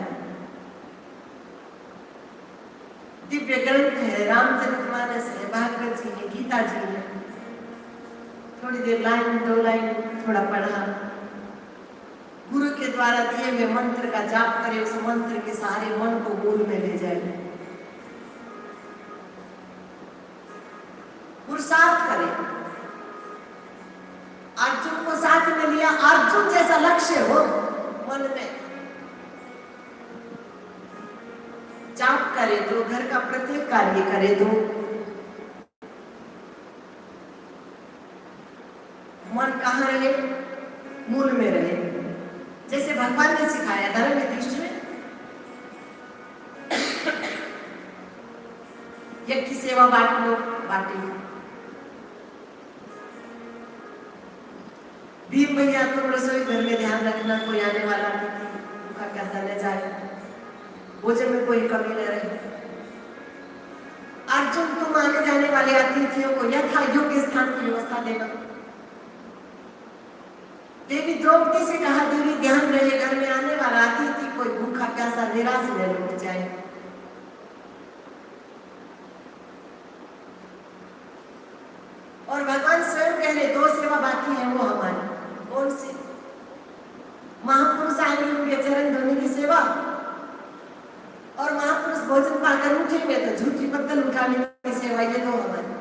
दिव्य ग्रंथ है, रामचरितमानस है, भागवत जी है, गीता जी है। थोड़ी देर लाइन दो लाइन थोड़ा पढ़ा, गुरु के द्वारा दिए हुए मंत्र का जाप करे, उस मंत्र के सहारे मन को मूल में ले जाए, पुरुषार्थ करे। अर्जुन को साथ में लिया, अर्जुन जैसा लक्ष्य हो मन में, जाप करे तो, घर का प्रत्येक कार्य करे तो, मन कहाँ रहे? मूल में रहे। जैसे भगवान ने सिखाया धर्म युधिष्ठिर में, यज्ञ की सेवा बांट लो, बांटी। भीम भैया तुम रसोई घर में ध्यान रखना, कोई आने वाला अतिथि भूखा कैसा न जाए, भोजन में कोई कमी न रहे। अर्जुन तुम आने जाने वाले अतिथियों को यथा योग्य स्थान की व्यवस्था देना। देवी द्रौपदी से कहा, देवी ध्यान रहे घर में आने वाला अतिथि कोई भूखा प्यासा निराश न लौट जाए। और भगवान स्वयं कह रहे, दो सेवा बाकी है, वो हमारी। कौन सी? महापुरुष आएंगे, उनके चरण धोने की सेवा, और महापुरुष भोजन पाकर उठेंगे तो झूठी पत्तल उठाने की सेवा, ये दो हमारी।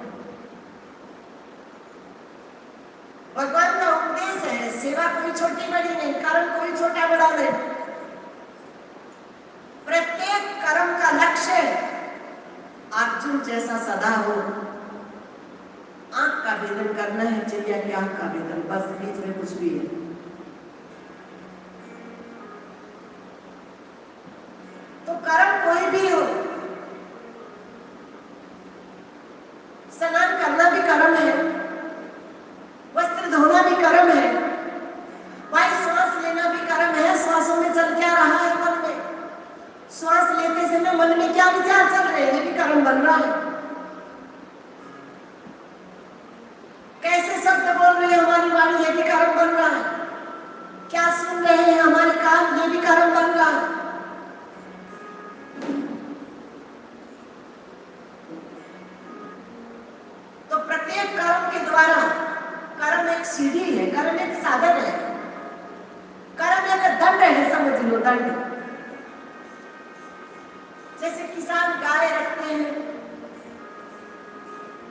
सेवा कोई छोटी बड़ी नहीं, कर्म कोई छोटा बड़ा नहीं। प्रत्येक कर्म का लक्ष्य अर्जुन जैसा सदा हो। आंख का भेदन करना है, चिड़िया की आंख का भेदन, बस बीच में कुछ भी है। तो कर्म कोई भी हो, स्नान करना भी कर्म है, वस्त्र धोना भी कर्म है, वायु श्वास लेना भी कर्म है। श्वासों में चल क्या रहा है मन में, श्वास लेते समय मन में क्या विचार चल रहे हैं, ये भी कर्म बन रहा है। कैसे शब्द बोल रहे हैं हमारी वाणी, ये भी कर्म बन रहा है। क्या सुन रहे हैं हमारे कान, ये भी कर्म बन रहा है। तो प्रत्येक कर्म के द्वारा, कर्म एक सीढ़ी है, कर्म एक साधन है, कर्म एक दंड है, समझ लो, दंड। जैसे किसान गाय रखते हैं,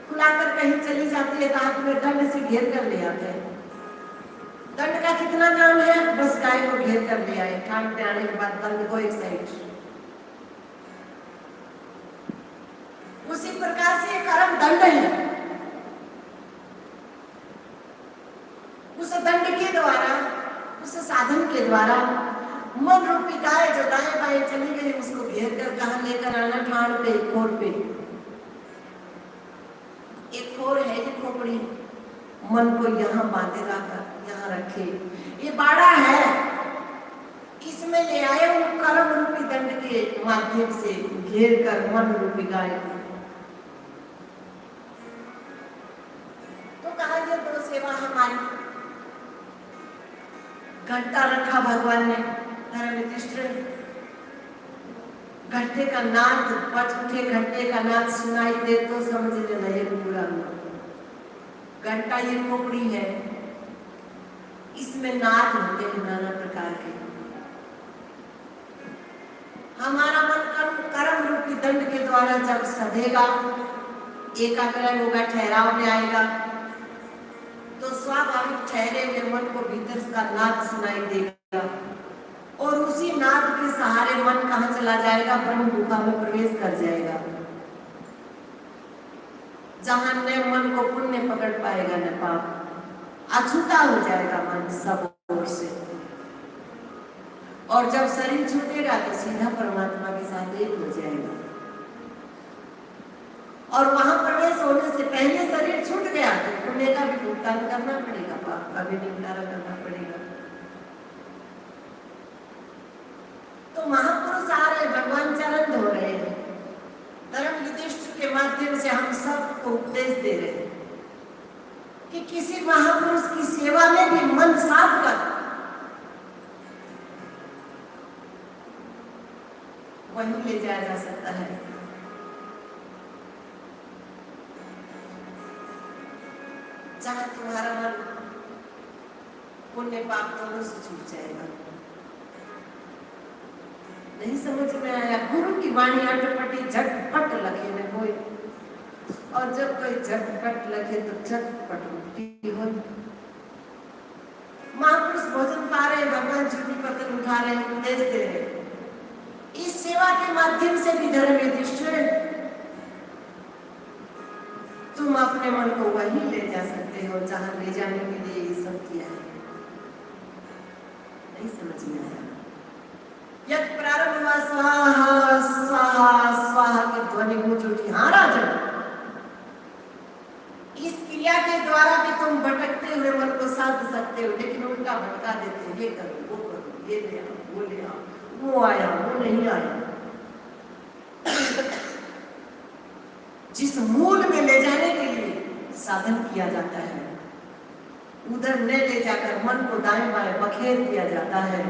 खुलाकर कहीं चली जाती है तो हाथ में दंड से घेर कर ले आते हैं। दंड का कितना काम है, बस गाय को घेर कर ले आए, ठाण पे आने के बाद दंड को एक साइड। उसी प्रकार से कर्म दंड है। उस दंड के द्वारा, उस साधन के द्वारा मन रूपी गाय जो दाएं बाएं चली गई, उसको घेर कर कहां लेकर आना, ठाण पे, खोर पे। एक खोर है, ये खोपड़ी, मन को यहाँ बांधे लाकर यहाँ रखे, ये बाड़ा है, इसमें ले आए उन कर्म रूपी दंड के माध्यम से घेर कर मन रूपी गाय को। तो कहा ये दो सेवा हमारी। घंटा रखा भगवान ने, धर्म युधिष्ठिर, घंटे का नाद बज उठे, घंटे का नाद सुनाई दे तो समझ लेना ये पूरा हुआ। घंटा ये खोपड़ी है, इसमें नाद होते हैं नाना प्रकार के। हमारा मन कर्म रूपी दंड के द्वारा जब सधेगा, एकाग्र होगा, ठहराव में आएगा, तो स्वाभाविक ठहरे हुए मन को भीतर का नाद सुनाई देगा, और उसी नाद के सहारे मन कहां चला जाएगा, ब्रह्म गुफा में प्रवेश कर जाएगा, जहां न मन को पुण्य पकड़ पाएगा न पाप। अछूता हो जाएगा मन सब ओर से, और जब शरीर छूटेगा तो सीधा परमात्मा के साथ एक हो जाएगा। और वहां प्रवेश होने से पहले शरीर छूट गया तो पुण्य का भी भुगतान करना पड़ेगा, पाप का भी निपटारा करना पड़ेगा। तो महापुरुष आ रहे, भगवान चरण धो रहे हैं, धर्म युधिष्ठिर के माध्यम से हम सबको उपदेश दे रहे हैं कि किसी महापुरुष की सेवा में भी मन साफ कर, वहीं ले जाया जा सकता है। जहां तुम्हारा मन पुण्य पाप दोनों से छूट जाएगा। नहीं समझ में आया, गुरु की वाणी अटपटी झटपट लखे न कोई, और जब कोई झटपट लखे तो झटपट मुक्ति हो। महापुरुष भोजन पा रहे, भगवान झूठी पतन उठा रहे, उपदेश दे रहे। इस सेवा के माध्यम से भी धर्म युधिष्ठिर, तुम अपने मन को वहीं ले जा सकते हो जहां ले जाने के लिए ये सब किया है। नहीं समझ में आया? यद प्रारंभ हुआ स्वाहा स्वाहा स्वाहा की ध्वनि गूंज उठी। हाँ राजन, इस क्रिया के द्वारा भी तुम भटकते हुए मन को साध सकते हो, लेकिन उल्टा भटका देते हो, ये करो वो करो, ये ले आओ वो ले आओ, वो आया वो नहीं आया। जिस मूल में ले जाने के लिए साधन किया जाता है, उधर न ले जाकर मन को दाएं बाएं बखेर दिया जाता है।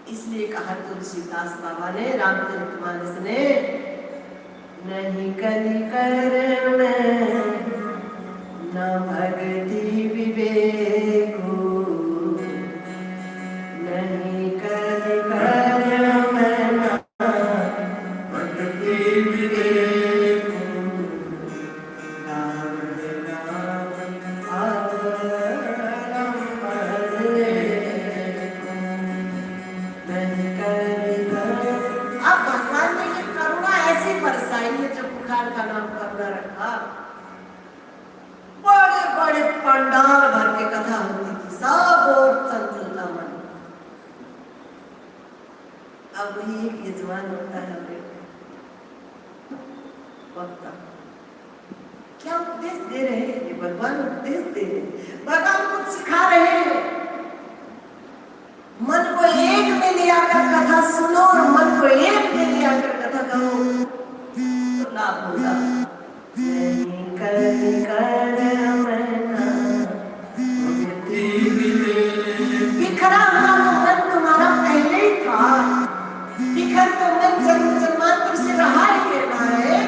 इसलिए कहा तुलसीदास बाबा ने, रामचरितमानस ने, नहीं कली कर्म न भक्ति विवेको, नहीं कली कर्म न भक्ति विवेको, नाम नाम आत्म बना रखा। बड़े बड़े पंडाल भर के कथा होती थी, सब और चंचलता मन। अब वही एक यजमान होता है वक्ता। क्या उपदेश दे रहे हैं ये? भगवान उपदेश दे रहे हैं, भगवान कुछ सिखा रहे हैं। मन को एक में ले आकर कथा सुनो और मन को एक में ले आकर कथा करो तो लाभ होगा। नहीं कर बिखरा हुआ मन तुम्हारा पहले ही था। बिखर तो मन जन्म जन्मांतर से रहा ही लेना है।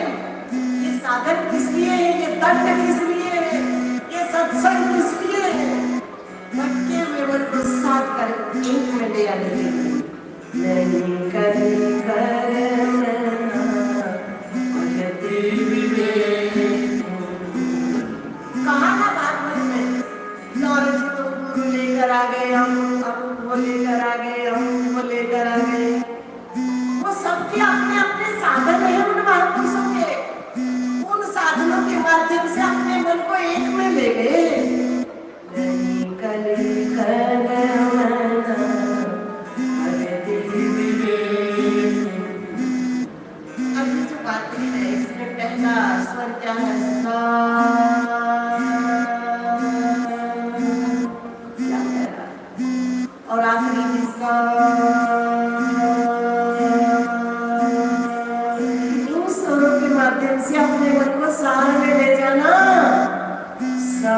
ये साधन किस लिए है? ये दंड किस लिए है? ये सत्संग किस लिए है? भटके हुए मन को साथ कर एक में ले आने के लिए। नहीं करी कहा ना भागवत में, नारद जी तो गुरु लेकर आ गए, हम वो लेकर आ गए, हम वो लेकर आ गए। वो सबके अपने अपने साधन है उन महापुरुषों के। उन साधनों के माध्यम से अपने मन को एक में ले गए। नहीं कली अभी जो बातें हैं इसमें पहला स्वर क्या है? सा। क्या कह रहा है? और आखिरी भी सा। इन स्वरों के माध्यम से अपने मन को सार में ले जाना। सा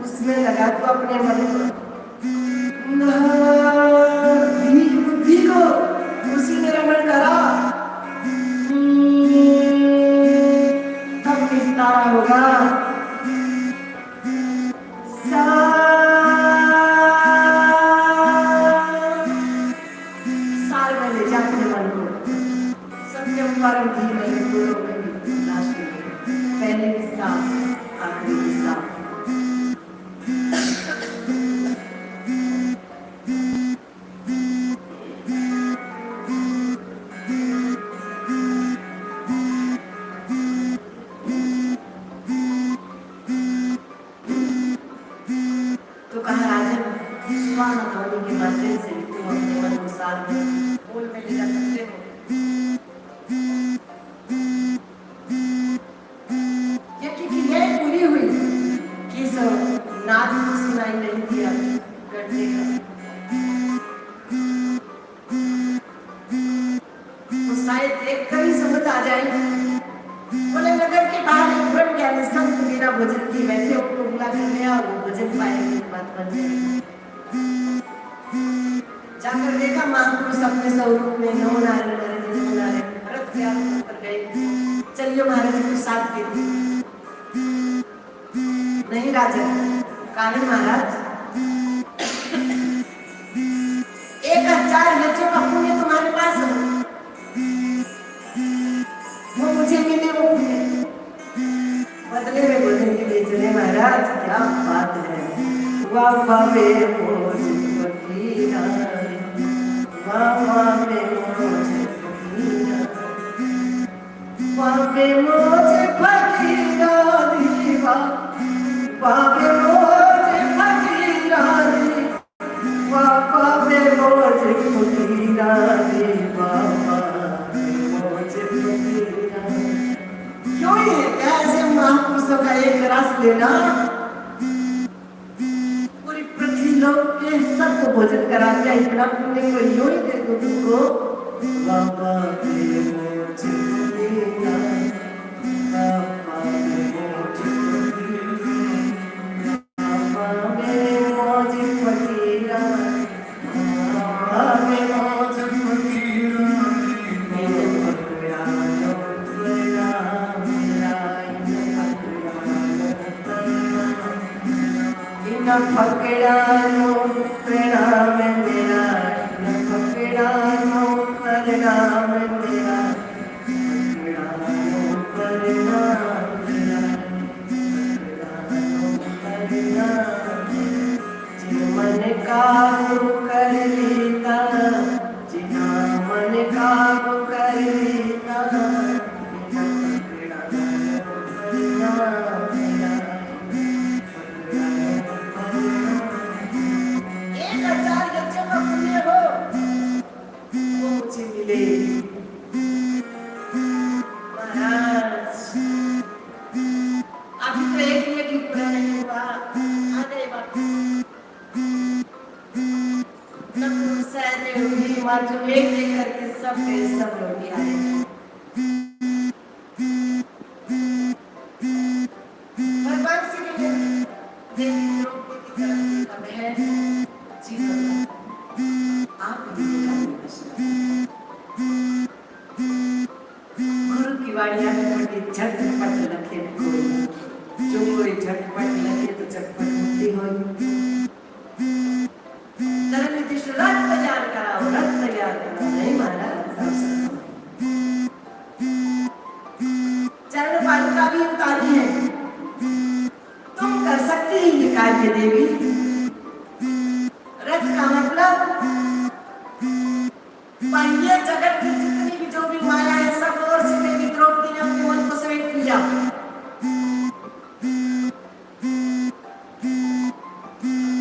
उसमें लगा तो अपने मन को, बुद्धि को उसी में रमण करा, तब विस्तारा होगा। सार में ले जा अपने मन को। सत्यम परम धीमहि गुरु लास्ट में पहले हिस्सा आखिरी हिस्सा। तो कहा राजन, स्वाहा ध्वनि के माध्यम से तुम अपने मन को साथ में बोल में ले जा सकते हो। ये क्योंकि यह पूरी हुई कि नाद को सुनाई नहीं दिया गड्ढे का, तो शायद देख कर ही समझ आ जाए। बोले नगर के बाहर एक ब्रह्म ज्ञानी संत बिना भोजन की बैठे, उनको बुला कर ले आओ, वो भोजन पाएंगे, बात बन जाएगी। जाकर देखा महापुरुष अपने स्वरूप में नौ नारायण भरत के आसन पर गए। चलिए महाराज जी को साथ दे दी। नहीं राजन, कारण महाराज 1000 यज्ञों का पुण्य तुम्हारे पास है, वो मुझे मिले, वो बदले में भोजन के लिए चले। महाराज क्या बात है, वाह वे मोज फकीरा, वाह वे मोज फकीरा, वाह वे मोज फकीरा दीवा, वाह वे मोज फकीरा दी, वाह वे मोज फकीरा दीवा, मोज फकीरा। क्यों ये कैसे महापुरुषों का एक रस लेना, पूरी पृथ्वी लोग के सबको भोजन करा दिया, इतना पुण्य को यूं ही दे दो तुमको। बाबा के मोज फकीरा, बाबा के मोज फकीरा, बाबा के मोज फकीरा, बाबा के मोज फकीरा, मेरे पकड़ा लो तेरा मेरा फकड़ानो प्रणाम मेरा, न फकड़ानो प्रणाम मेरा, फकड़ानो प्रणाम मेरा, फकड़ानो प्रणाम। जिन मन काबू कर लेता, जिना मन काबू कर लेता, जो एक लेकर के सब के सब लौट आए। भगवान श्री देवी द्रौपदी की तरफ तब है जीवन आप गुरु की वाणी आके झटपट लखे कोई, जो कोई झटपट लखे तो झटपट मुक्ति होई। रक्त तैयार कराओ, रक्त तैयार कराओ, नहीं महाराज चरण पादुका भी उतारी है, तुम कर सकती है ये कार्य देवी। रथ का मतलब बाह्य जगत की जितनी भी जो भी माया है सब और से देवी द्रौपदी ने अपने मन को समेट लिया।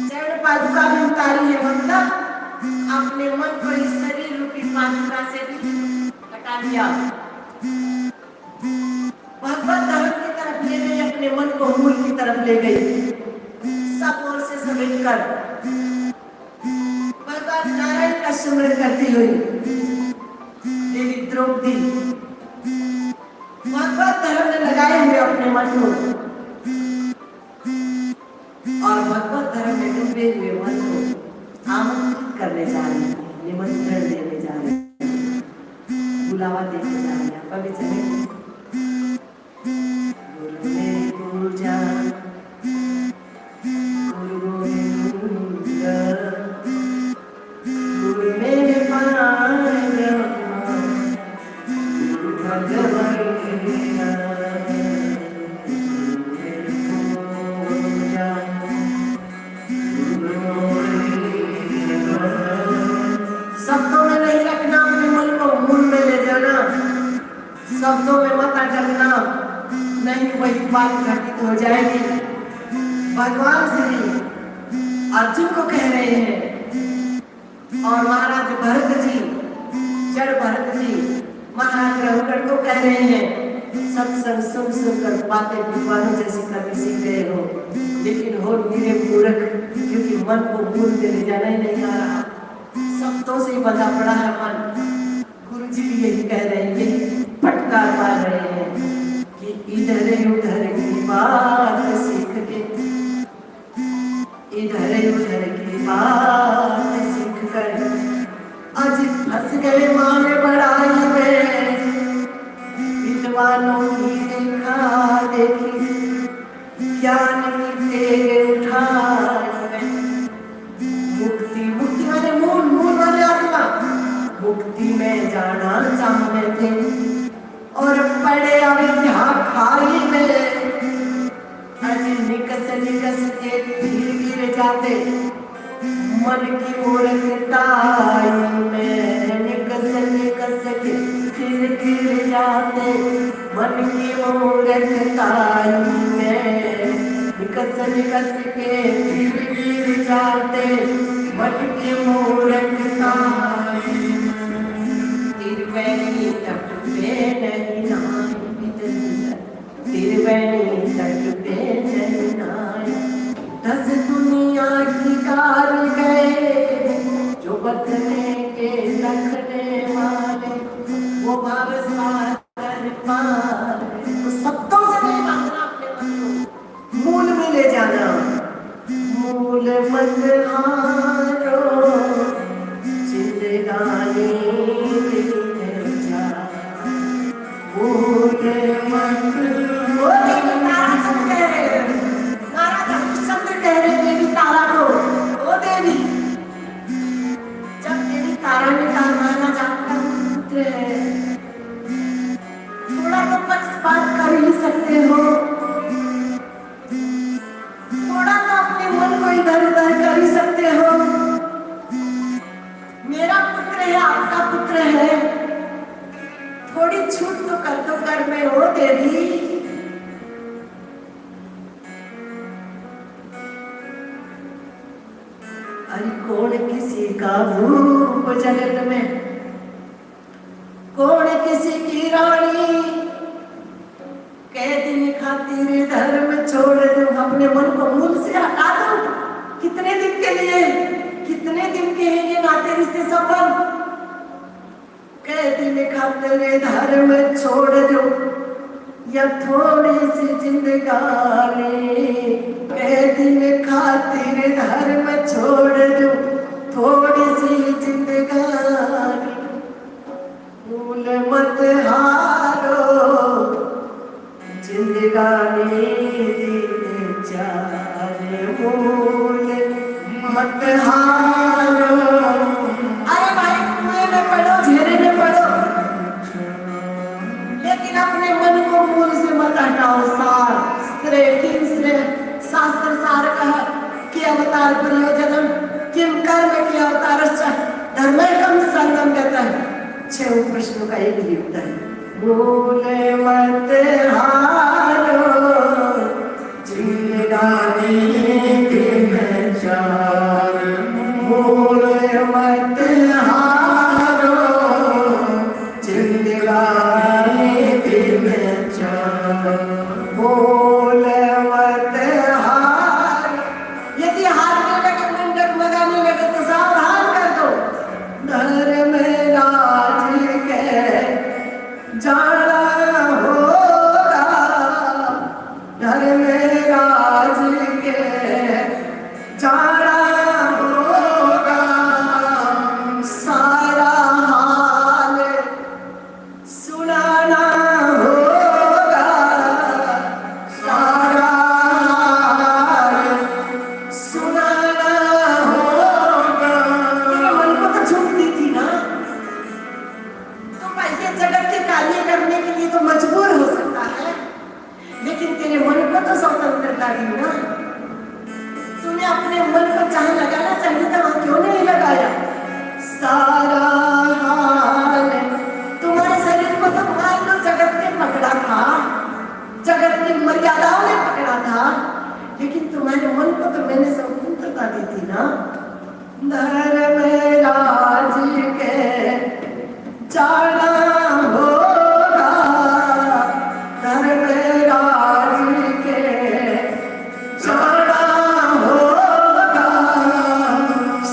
चरण पादुका भी उतारी है मतलब अपने मन को इस शरीर रूपी पादुका से भी हटा लिया। भगवत धर्म की तरफ ले गई, अपने मन को मूल की तरफ ले गई, सब ओर से समेट कर भगवान नारायण का स्मरण करती हुई देवी द्रौपदी भगवत धर्म में लगाए हुए अपने मन को और भगवत धर्म में डूबे हुए मन को आमंत्रित करने जा रही है, निमंत्रण देने जा रही है, बुलावा देने जा रही है। कभी चले गुरु मेरी पूजा, गुरु गुरु मेरे पान, गुरु भगवान शब्दों में मत अटकना, नहीं वही बात घटित हो जाएगी। भगवान श्री अर्जुन को कह रहे हैं और महाराज भरत जी, जड़ भरत जी महाराज रघुगण को कह रहे हैं सत्संग सुन सुनकर बातें विद्वानों जैसी करनी सीख गए हो, लेकिन हो मेरे मूर्ख, क्योंकि मन को मूल देने जाना ही नहीं आ रहा, शब्दों से ही बंधा पड़ा है मन। गुरु जी भी यही कह रहे हैं, फटकार मार रहे हैं कि इधर उधर की बात सीख के, इधर उधर की बात सीख कर आज फंस गए माने बड़ाई में, विद्वानों की देखा देखी ज्ञान की तेरे उठाई में। मुक्ति मुक्ति माने मूल, मूल माने आत्मा, मुक्ति में जाना चाहते थे और पड़े अविद्या खाई में, अजी निकस निकस के फिर गिर जाते मन की मूर्खताई में, निकस निकस के फिर गिर जाते मन की मूर्खताई में, निकस निकस के फिर गिर जाते मन की मूर्खताई में। तिरवैनी तट पे नहीं नाई, तिरवैनी तट पे नहीं नाई, 10 दुनिया की कार गए जो बदले के रखने वाले, वो भाव सागर पार। तो शब्दों से नहीं मांगना, अपने मन को मूल में ले जाना। मूल मत हारो जिंदगानी अरे कौन किसी का भूप जगत में, कौन किसी की रानी, कै दिन खातिर धर्म छोड़ दो, अपने मन को मूल से हटा दो। कितने दिन के लिए, कितने दिन के हैं ये नाते रिश्ते संबंध? कै दिन खातिर धर्म छोड़ दो या थोड़ी सी जिंदगानी, कै दिन खातिर धर्म छोड़ दो थोड़ी सी जिंदगानी। मूल मत हारो जिंदगानी दिन जाने, मूल मत हारो। अरे भाई कुएं में पड़ो, घेरे में पड़ो, लेकिन अपने मन को मूल से मत हटाओ। सार श्रेय किम श्रेय, शास्त्र सार कहा कि अवतार प्रयोजनम किम कर्म की अवतार धर्मकम संगम कहता है। 6 प्रश्नों का एक ही उत्तर है। मूल मत हारो जिंदगानी दिन जाने, मूल मत हारो जिंदगानी दिन जाने, मूल मत हारो। यदि हारने लगे, मन डगमगाने लगे तो सावधान कर दो। धर्म राज के जाना होगा, धर्म राज के जाना होगा, सारा हाल सुनाना होगा, सारा हाल सुनाना होगा। तेरे मन को तो छूट दी थी ना, ये जगत के कार्य करने के लिए तो मजबूर हो सकता है, लेकिन तेरे मन को तो स्वतंत्रता दी ना। तूने अपने मन को जहां लगाना चाहिए था वहां क्यों नहीं लगाया? सारा हाल, तुम्हारे शरीर को तो मान लो जगत ने पकड़ा था, जगत की मर्यादाओं ने पकड़ा था, लेकिन तुम्हारे मन को तो मैंने स्वतंत्रता दी थी ना। धर्म राज के जाना होगा, धर्म राज के जाना होगा,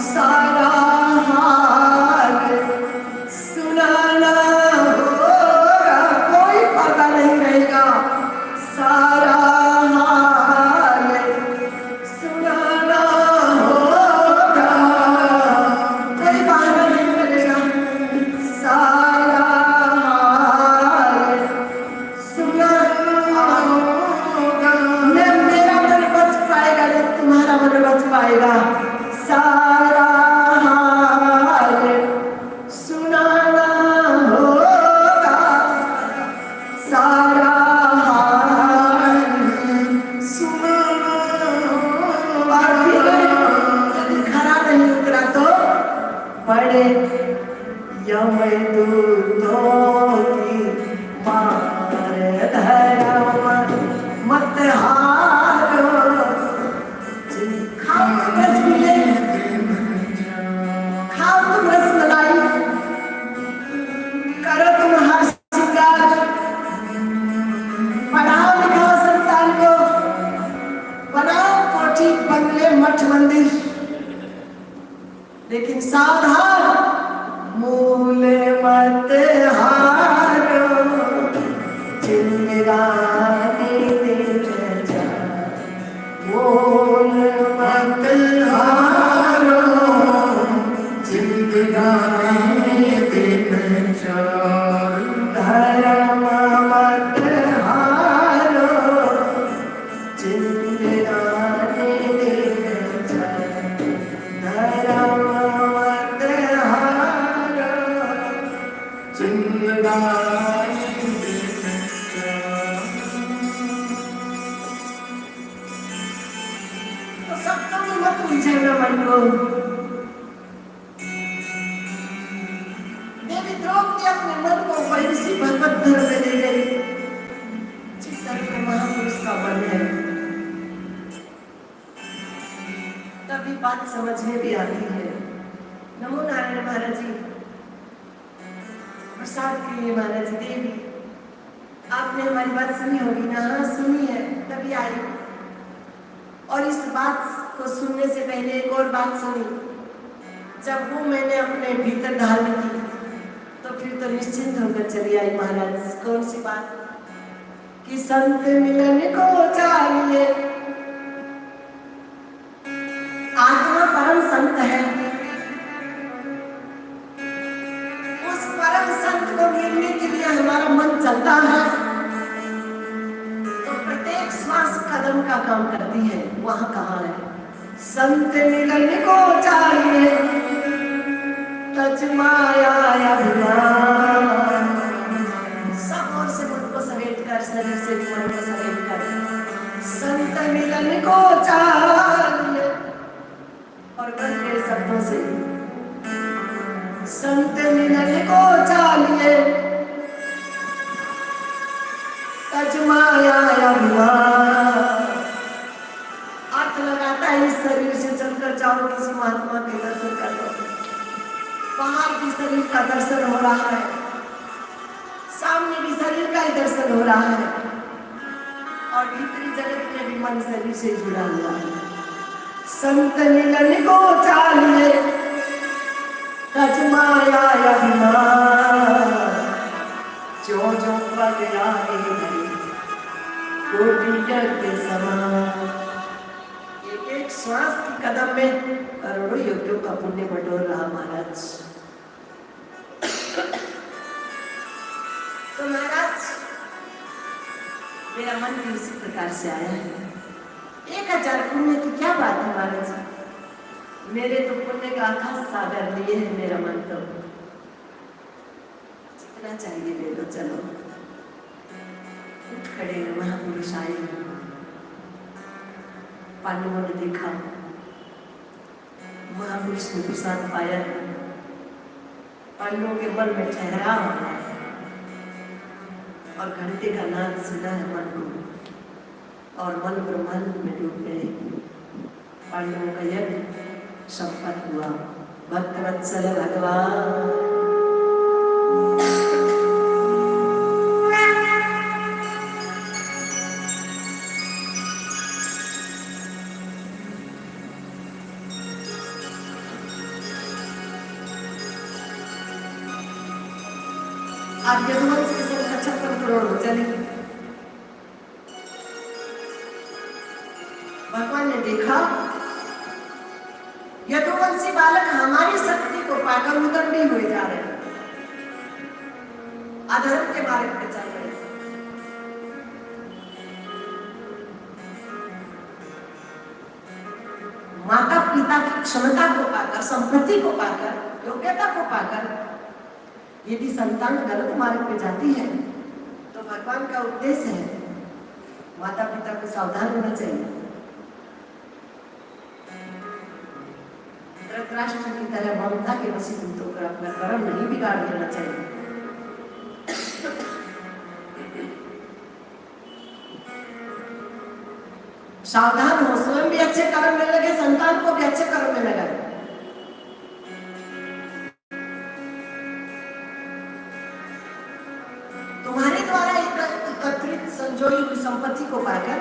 सारा हाल सुनाना होगा। कोई पर्दा नहीं रहेगा, सारा हाल सुनाना होगा, कोई बहाना नहीं करेगा। सारा हाल सुनाना होगा। न मेरा मन बच पाएगा न तुम्हारा मन बच पाएगा। सारा हाल सुनाना होगा, सारा हाल सुनाना होगा। यदि खरा नहीं उतरा तो बड़े यमदूतों की मार धर्म मत हारो। खाओ तुम रसगुल्ले, खाओ तुम रसमलाई, करो तुम हार श्रृंगार, पढ़ाओ लिखाओ संतान को, बनाओ कोठी बंगले मठ मंदिर, लेकिन सावधान मूल मत हारो जिंदगानी दिन जाने, मूल मत हारो जिंदगानी दिन जाने, धर्म मत हारो जिंदगानी दिन जाने, धर्म मत हारो जिंदगानी दिन जाने। तो सबका मत उलझेगा मन को। देवी द्रौपदी अपने मन को वैसी भगवत धर्म में ले गई जिस तरह महापुरुष का मन है। तभी बात समझ में भी आती है। नमो नारायण महाराज जी, प्रसाद के लिए महाराज जी देवी, आपने हमारी बात सुनी होगी ना? हाँ सुनी है, तभी आई। और इस बात को सुनने से पहले एक और बात सुनी, जब वो मैंने अपने भीतर धारण की तो फिर तो निश्चिंत होकर चली आई महाराज। कौन सी बात? कि संत मिलन को चाहिए, आत्मा परम संत है, उस परम संत को मिलने के लिए हमारा मन चलता है तो प्रत्येक श्वास कदम का काम करती है। वहां कहाँ है? संत मिलन को चाहिए, तज माया अभिमान। सब ओर से मन को समेट कर, शरीर से भी मन को समेट कर, संत मिलन को चाहिए। और गंभीर शब्दों से संत मिलन को चाहिए, तज माया अभिमान। अर्थ लगाता है इस शरीर से चलकर जाओ, किसी महात्मा के दर्शन कर लो। बाहर भी शरीर का दर्शन हो रहा है, सामने भी शरीर का ही दर्शन हो रहा है, और भीतरी जगत में भी मन शरीर से जुड़ा हुआ है। संत मिलन को चाहिए, तज माया अभिमान। जो जो पग आए कोटि यज्ञ समान। एक एक श्वास की कदम में करोड़ों यज्ञों का पुण्य बटोर रहा महाराज। तो महाराज मेरा मन भी इसी प्रकार से आया है। 1000 पुण्य की क्या बात है महाराज? मेरे तो पुण्य का अथाह सागर लिए है मेरा मन। तो जितना चाहिए ले लो, चलो। उठ खड़े हैं महापुरुष आए। पांडवों ने देखा महापुरुष ने प्रसाद पाया, पांडवों के मन में ठहराव आया और घंटे का नाद सुना है मन को, और मन ब्रह्मांड में डूब गए। पांडवों का यज्ञ संपन्न हुआ। भक्तवत्सल भगवान आप यदुवंश की संख्या 56 करोड़ हो चली। भगवान ने देखा यदुवंशी बालक हमारी शक्ति को पाकर उदंडी हुए जा रहे हैं, अधर्म के मार्ग पे चल रहे हैं। माता पिता की क्षमता को पाकर, संपत्ति को पाकर, योग्यता को पाकर यदि संतान गलत मार्ग पे जाती है तो भगवान का उपदेश है माता पिता को सावधान होना चाहिए। धृतराष्ट्र की तरह ममता के वशीभूत होकर अपना कर्म नहीं बिगाड़ देना चाहिए। सावधान हो, स्वयं भी अच्छे कर्म में लगे, संतान को भी अच्छे कर्म में लगाए। तुम्हारे द्वारा एकत्रित संजोई हुई संपत्ति को पाकर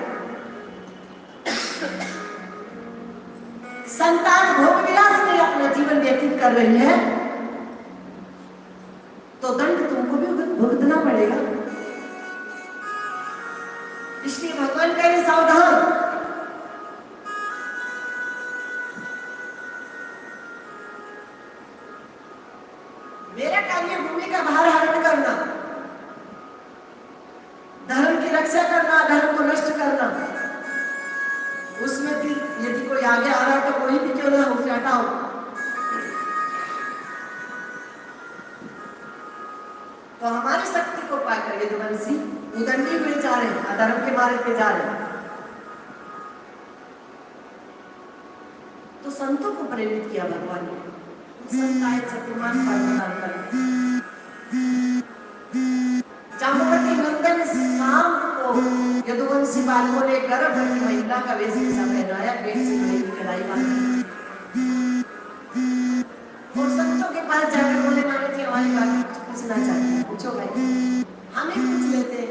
संतान भोग विलास में अपना जीवन व्यतीत कर रही है तो दंड तुमको भी भुगतना पड़ेगा। इसलिए भगवान कह रहे सावधान। मेरा कार्य भूमि का भार हरण करना, धर्म की रक्षा करना, धर्म को नष्ट करना। उसमें फिर यदि कोई आगे आ रहा है तो कोई भी क्यों ना उसे हटाओ। तो हमारी शक्ति को पाकर यदुवंशी उदंडी हुए जा रहे हैं, अधर्म के मार्ग पे जा रहे हैं। तो संतों को प्रेरित किया भगवान ने। संताय चतुर्मान पर जाम्बवती नंदन शाम को यदुवंशी बालकों ने गर्भवती महिला का वेश पहनाया, पेट से लोहे की कलाई बांधी पास जाकर बोले महाराज जी हमारी बात कुछ पूछना चाहते हैं, पूछो भाई। हमें पूछ लेते,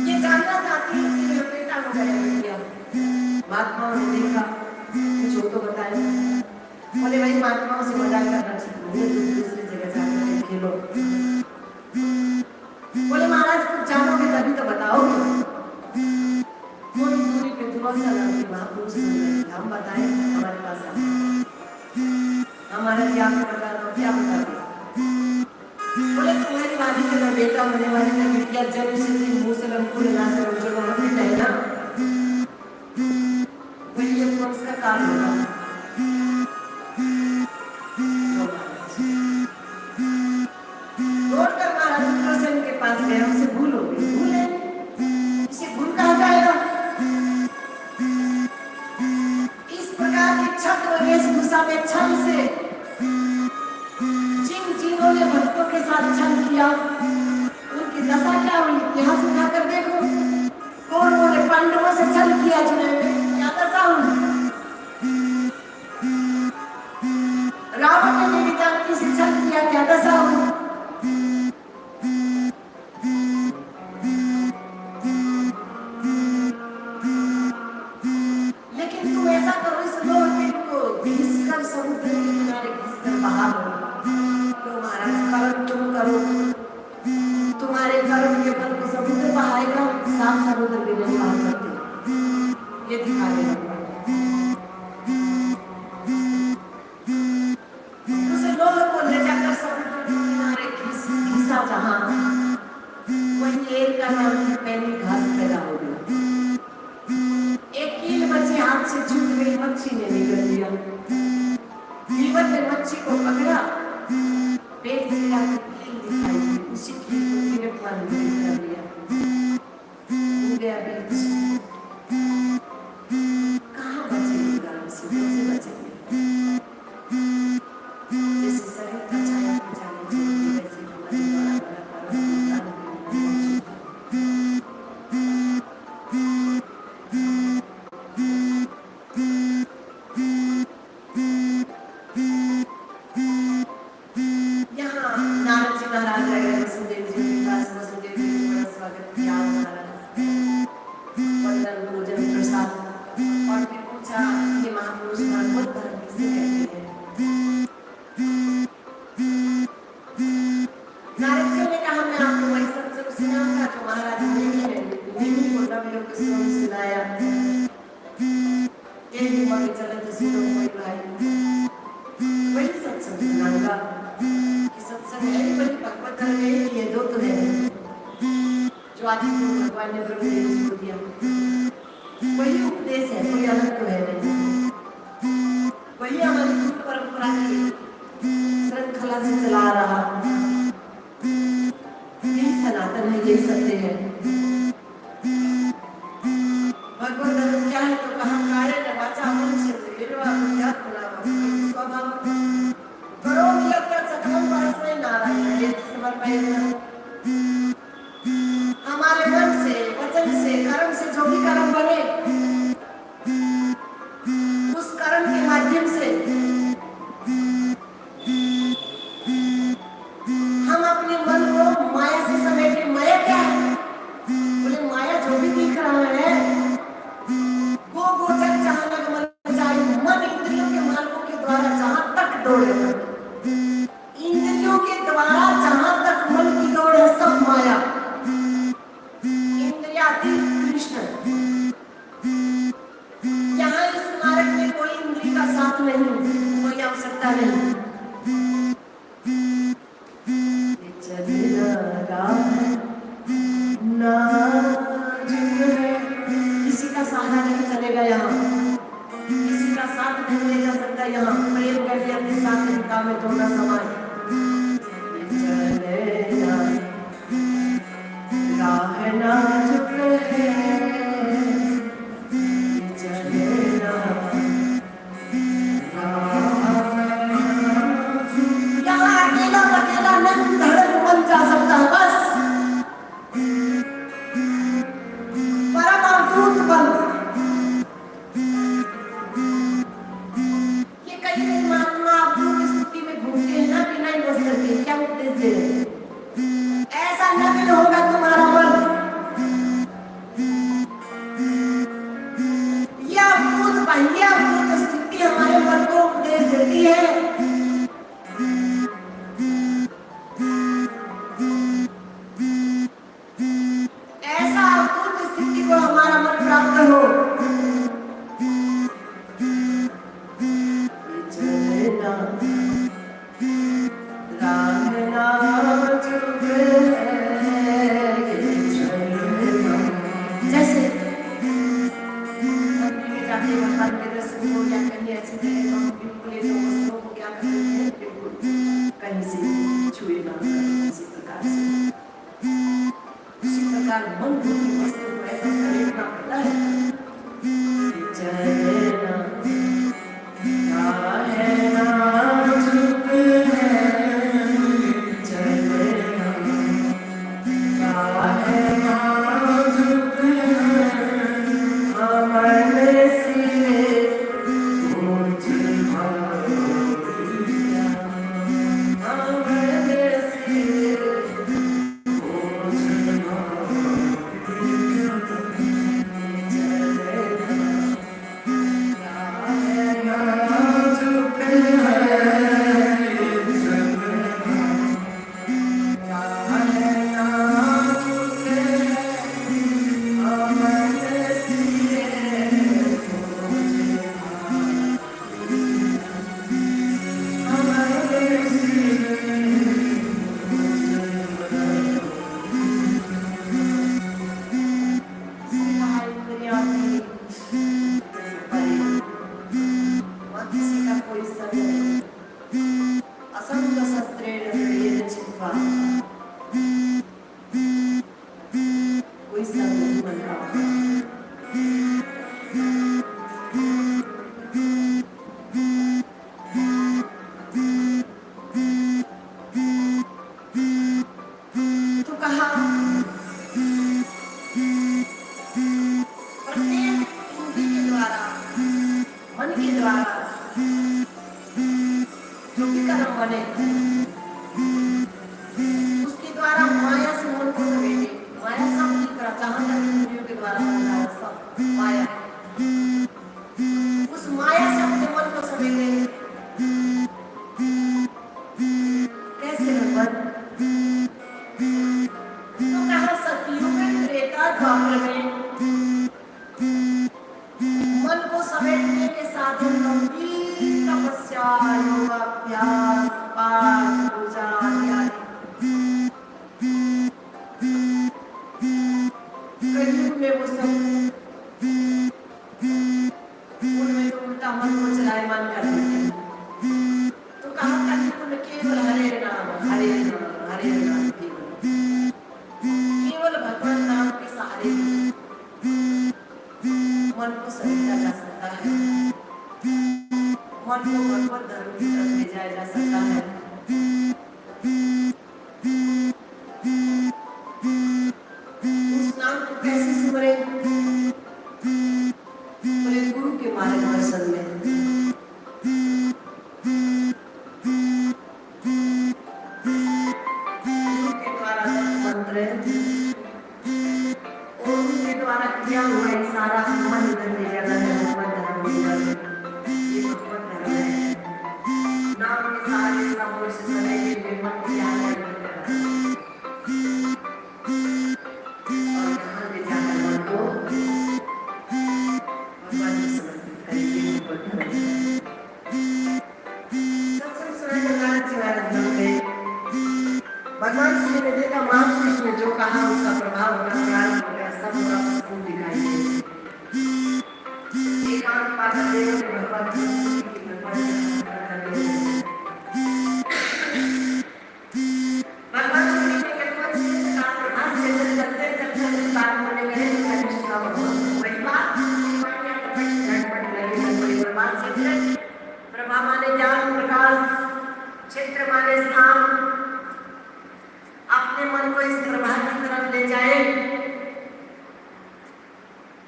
ये जानना चाहती है कि मेरा बेटा हो गया क्या। महात्माओं ने देखा, कुछ हो तो बताए। बोले भाई महात्माओं से मजाक करना चाहिए, दूसरी जगह जाकर खेलो। बोले महाराज कुछ जानोगे तभी तो बताओगे। थोड़ी दूरी पे थोड़ा महापुरुष हम बताए हमारे पास हमारा क्या बता दो, क्या बता दो। बोले तुम्हारी वाली का बेटा होने वाले का बिटिया जन्म से मुंह से पूरे ना से जो बेटा है ना, वही ये वंश का काल होगा। दौड़कर महाराज उग्रसेन के पास गए, उसे भूल हो गई। भूल है, इसे भूल कहा जाएगा। इस प्रकार की छत्र वेशभूषा में छल से जिन जिन्होंने भक्तों के साथ छल किया उनकी दशा क्या हुई, इतिहास उठाकर देखो। कौन बोले पांडवों से छल किया जिन्होंने, क्या दशा हुई। रावण ने मेरी जानकी से छल किया, क्या दशा हुई। लेकिन तुम ऐसा करो, इस लोहे को घिसकर समुद्र के किनारे घिसकर बाहर हो। तो महाराज कर्म तुम करो, तुम्हारे कर्म के फल को समुद्र बहाएगा, साफ समुद्र भी नहीं बहा सकते। ये दिखा देगा। उस लोहे को ले जाकर समुद्र के किनारे घिसा जहां, वही एर का नाम की पहली घास पैदा हो गई। एक कील मच्छी हाथ से छूट गई, मच्छी ने निगल लिया। जीवन ने मच्छी को पकड़ा, पेट से जाकर कील दिखाई दी, उसी कील को गिरफ्त कर लिया। हो गया बीच। कहाँ बचेगी गांव से, कैसे बचेगी। जैसे शरीर का छाया जाने चाहिए, वैसे हमारे बड़ा बड़ा भगवान ने ब्रह्म देव को दिया। वही उपदेश है, कोई अलग तो है नहीं। वही हमारी गुरु परंपरा की श्रृंखला से चला रहा, यही सनातन है, यही सत्य है। भगवत धर्म क्या है तो कहा काये न वाचा मनुष्य निर्वा बुद्ध्यात्मना स्वभाव करोमि यत्र सकलं परस्मै नारायण यदि समर्पयेत्। हमारे मन से, वचन से, कर्म से जो भी कर्म बने, उस कर्म के माध्यम से हम अपने मन को माया से समेटे। माया क्या है? बोले माया जो भी दिख रहा है वो गोचर जहां तक मन जाए, मन इंद्रियों के मार्गों के द्वारा जहां तक दौड़े, इंद्रियों के द्वारा जहां तक मन की दौड़ है सब माया। कृष्ण यहाँ इस मार्ग में कोई इंद्रिय का साथ नहीं, कोई आवश्यकता नहीं। किसी का सहारा नहीं चलेगा यहाँ, किसी का साथ नहीं ले जा सकता यहाँ। प्रेम करके अपने साथ निकाह में थोड़ा समय जा सकता है बस परम अद्भुत बल। ये कई महात्मा अपनी स्थिति में घूमते हैं, ये अपूर्व स्थिति हमारे मन को उपदेश देती है। ऐसा अपूर्व स्थिति को हमारा मन प्राप्त हो। जैसे जाते भगवान के दर्शन हो या कहीं ऐसी जगह हम बिल्कुल वस्त्रों को क्या करते हैं, बिल्कुल कहीं से छुए ना करें, इसी प्रकार से उसी प्रकार मन रूपी वस्तु को ऐसा खरीदना पड़ता है।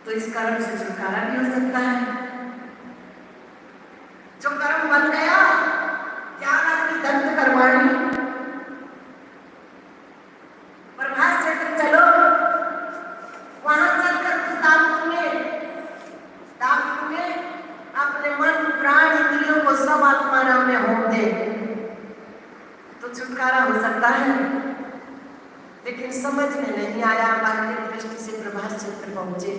तो इस कर्म से छुटकारा भी हो सकता है। जो कर्म बन गया, त्यागाग्नि दंत कर्माणि, प्रभास क्षेत्र चलो, वहां चलकर कुछ दान पुण्य समझ में नहीं आया। बाह्य दृष्टि से प्रभास क्षेत्र पहुंचे।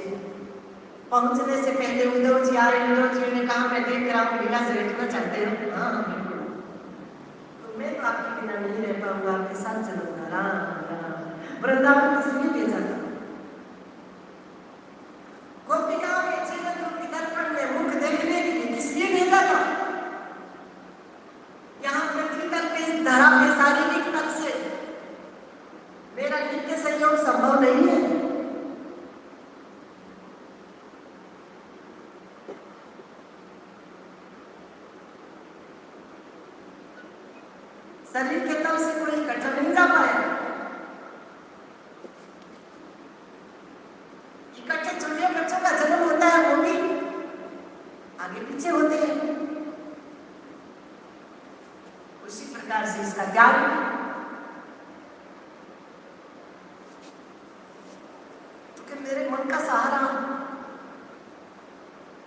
पहुंचने से पहले उद्धव जी आए। उद्धव जी ने कहा मैं देख रहा हूँ लीला से बैठना चाहते हो? हाँ बिल्कुल। तो मैं तो आपके बिना नहीं रह पाऊंगा, आपके साथ चलूंगा। राम राम। वृंदावन किसने भेजा था? गोपिकाओं के जीवन रूपी दर्पण में मुख देखने के लिए किसने भेजा था? यहाँ पृथ्वी तल पे, इस धरा पे, शारीरिक तल से मेरा नित्य संयोग संभव नहीं है। शरीर के तल से कोई इकट्ठा नहीं जा पाए। इकट्ठे छोटे बच्चों का जन्म होता है, वो भी आगे पीछे होते हैं। उसी प्रकार से इसका ज्ञान तो कि मेरे मन का सहारा,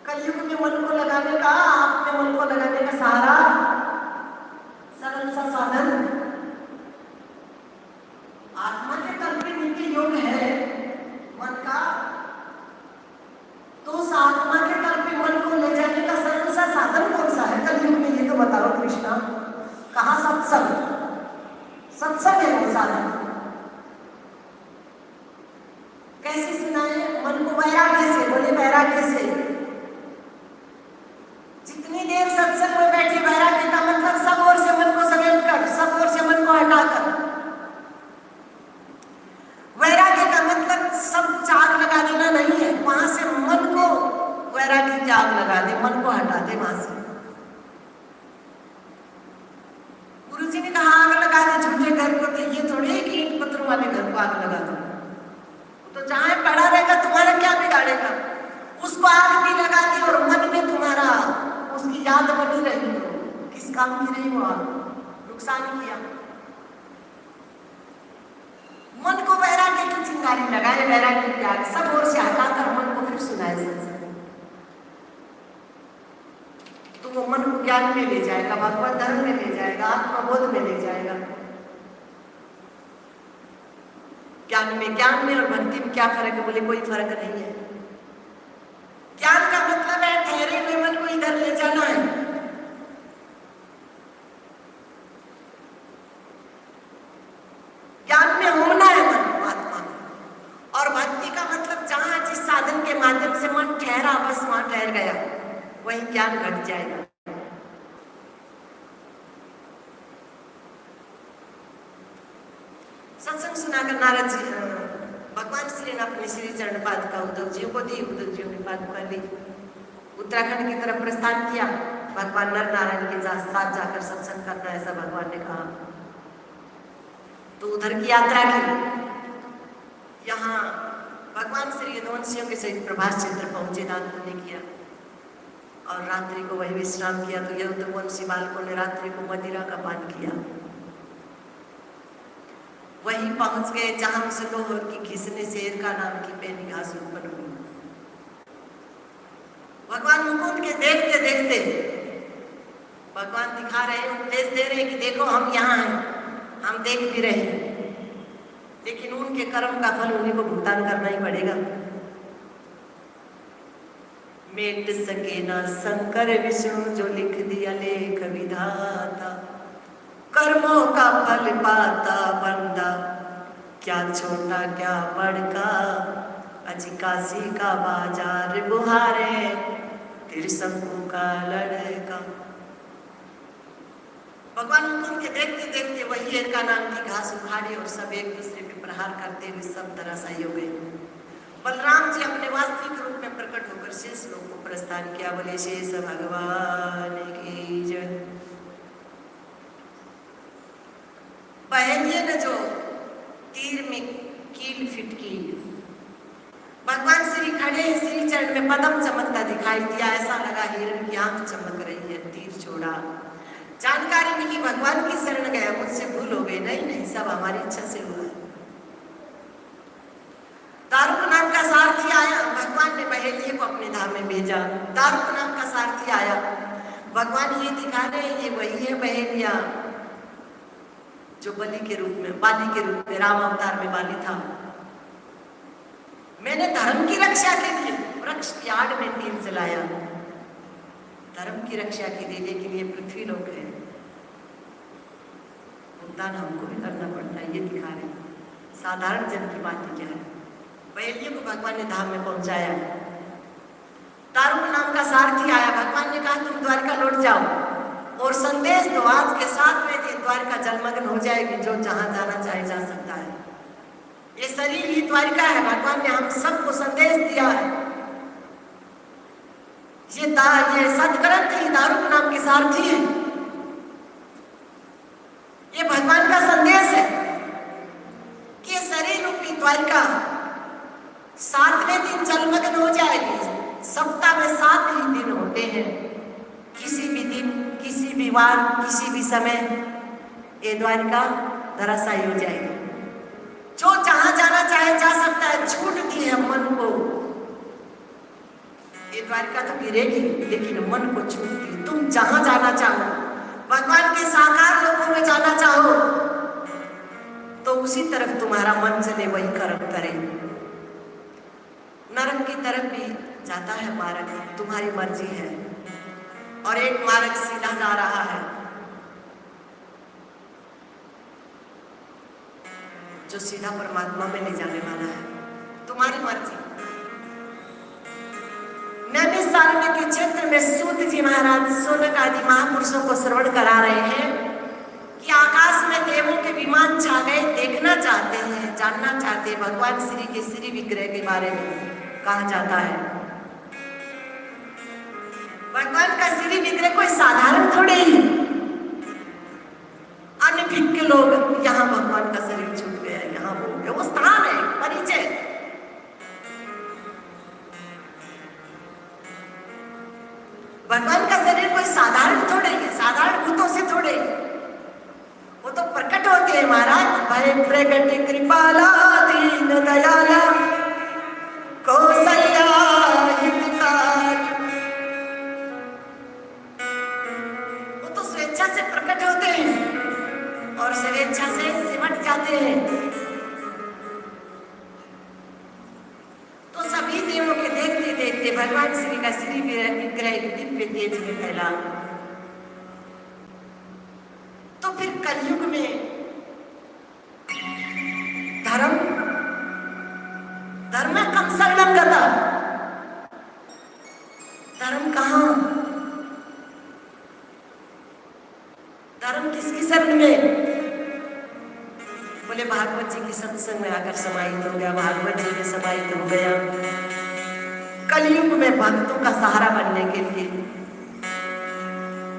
कलयुग में मन को लगाने का, आप में मन को लगाने का सहारा, सरल सा साधन आत्मा के तल पे नित्य योग है मन का। तो उस आत्मा के तल पे मन को ले जाने का सरल सा साधन कौन सा है कलयुग में? ये तो बताओ कृष्णा। कहाँ सत्संग? सत्संग है वो साधन। कैसे सुनाए? मन को वैराग्य से। बोले वैराग्य से। जितनी देर सत्संग में बैठे, वैराग्य का मतलब सब ओर से मन को समेट कर, सब ओर से मन को हटाकर। वैराग्य का मतलब सब चाक लगा देना नहीं है, वहां से मन को वैराग्य की आग लगा दे, मन को हटा दे वहां से। गुरु जी ने कहा आग लगा दे झूठे घर को, तो ये थोड़ी कि ईंट पत्थरों वाले घर को आग लगा दो। तो जहां पड़ा रहेगा तुम्हारा क्या बिगाड़ेगा? उसको आग भी लगा दी और मन में तुम्हारा उसकी याद बनी रही, तो किस काम की रही वो आग? नुकसान किया। मन को वैराग्य की चिंगारी लगाए, वैराग्य की आग सब ओर से हटाकर मन को फिर सुनाए सत्संग। तो वो मन को ज्ञान में ले जाएगा, भगवत धर्म में ले जाएगा, आत्मबोध में ले जाएगा। ज्ञान में और भक्ति में क्या फर्क है? बोले कोई फर्क नहीं है। ज्ञान का मतलब है ठहरे हुए मन को इधर ले जाना है। ज्ञान में होना है मन आत्मा में। और भक्ति का मतलब जहां जिस साधन के माध्यम से मन ठहरा, बस वहां ठहर गया, वही ज्ञान घट जाएगा। सत्संग सुनाकर नारद जी, भगवान श्री ने अपने श्री चरण पादुका उद्धव जी को दी। उद्धव जी ने पादुका ली, उत्तराखंड की तरफ प्रस्थान किया। भगवान नर नारायण के साथ जाकर सत्संग करना, ऐसा भगवान ने कहा। तो उधर की यात्रा की। यहाँ भगवान श्री यदुवंशियों के सहित प्रभास क्षेत्र पहुंचे, दान पुण्य किया और रात्रि को वही विश्राम किया। तो यदुवंशी बालकों ने रात्रि को मदिरा का पान किया। वहीं पहुंच गए जहां से लोगों की घिसने से एरका नाम की पैनी घास उत्पन्न हुई। भगवान मुकुंद के देखते देखते भगवान दिखा रहे, उपदेश दे रहे कि देखो हम यहाँ हैं, हम देख भी रहे हैं, लेकिन उनके कर्म का फल उन्हीं को भुगतान करना ही पड़ेगा। मेट सके ना शंकर विष्णु जो लिख दिया लेख विधाता, कर्मों का फल पाता बंदा, क्या छोटा क्या बड़का, अजी काशी का बाजार बुहारे त्रिशंकु का लड़का। भगवान मुकुंद के देखते देखते वही एरका नाम की घास उखाड़ी और सब एक दूसरे पे प्रहार करते हुए सब धराशायी हो गए। बलराम जी अपने वास्तविक रूप में प्रकट होकर शेष लोक को प्रस्थान किया। बोले शेष भगवान की जय। पहले न जो तीर में कील फिट की, भगवान श्री खड़े श्री चरण में पदम चमकता दिखाई दिया। ऐसा लगा हिरण की आंख चमक रही है। तीर छोड़ा, जानकारी मिली भगवान की शरण गया, मुझसे भूल हो गई। नहीं सब हमारी इच्छा से हुआ। दारुक नाम का सारथी आया, भगवान ने बहेलिए को अपने धाम में भेजा। दारुक नाम का सारथी आया, भगवान ये दिखा रहे ये वही है बहेलिया जो बलि के रूप में, बाली के रूप में, राम अवतार में बाली था। मैंने धर्म की रक्षा के लिए वृक्ष की आड़ में तेल जलाया, धर्म की रक्षा के लिए, लेकिन ये पृथ्वी लोक है, भुगतान हमको भी करना पड़ता है। ये दिखा रहे साधारण जन की बात क्या है। बहेलियों को भगवान ने धाम में पहुंचाया। तारुक नाम का सारथी आया, भगवान ने कहा तुम द्वारका लौट जाओ और संदेश दो, आज के 7वें दिन द्वारका जलमग्न हो जाएगी, जो जहां जाना चाहे जा सकता है। ये शरीर ही द्वारिका है, भगवान ने हम सबको संदेश दिया है। ये सदग्रंथ ही दारुक नाम के सारथी है। ये भगवान का संदेश है कि शरीर रूपी द्वारिका 7वें दिन जलमग्न हो जाएगी। सप्ताह में 7 ही दिन होते हैं, किसी भी दिन, किसी भी वार, किसी भी समय ये द्वारिका धराशायी हो जाएगी। जो जहां जाना चाहे जा सकता है, छूट दी है मन को। ये द्वारिका तो गिरेगी, लेकिन मन को छूट दी। तुम जहां जाना चाहो, भगवान के साकार लोकों में जाना चाहो, तो उसी तरफ तुम्हारा मन चले, वही कर्म करे। नरक की तरफ भी जाता है मार्ग, तुम्हारी मर्जी है। और एक मार्ग सीधा जा रहा है, जो सीधा परमात्मा में ले जाने वाला है, तुम्हारी मर्जी। नैमिषारण्य के क्षेत्र में सूत जी महाराज सोनक आदि महापुरुषों को श्रवण करा रहे हैं कि आकाश में देवों के विमान छा गए, देखना चाहते हैं, जानना चाहते हैं भगवान श्री के श्री विग्रह के बारे में। कहा जाता है भगवान का श्री विग्रह कोई साधारण थोड़े ही, अन्य भिक्ख लोग यहाँ भगवान का शरीर छूट गया, यहाँ हो गया, वो स्थान है, परिचय। भगवान का शरीर कोई साधारण थोड़े है, साधारण भूतों से थोड़े, वो तो प्रकट होते हैं महाराज। भय प्रगट कृपाला दीन दयाला कौशल्या हितकारी, वो तो स्वेच्छा से प्रकट होते हैं और स्वेच्छा से सिमट जाते हैं। तो सभी देवों के देखते देखते भगवान श्री का श्री विग्रह दिव्य तेज में फैला। तो फिर कलयुग में धर्म कम शरणम गता, धर्म कहाँ, धर्म किसकी शरण में? बोले भागवत जी की सत्संग में आकर समाहित हो गया, भागवत जी में समाहित हो गया। कलयुग में भक्तों का सहारा बनने के लिए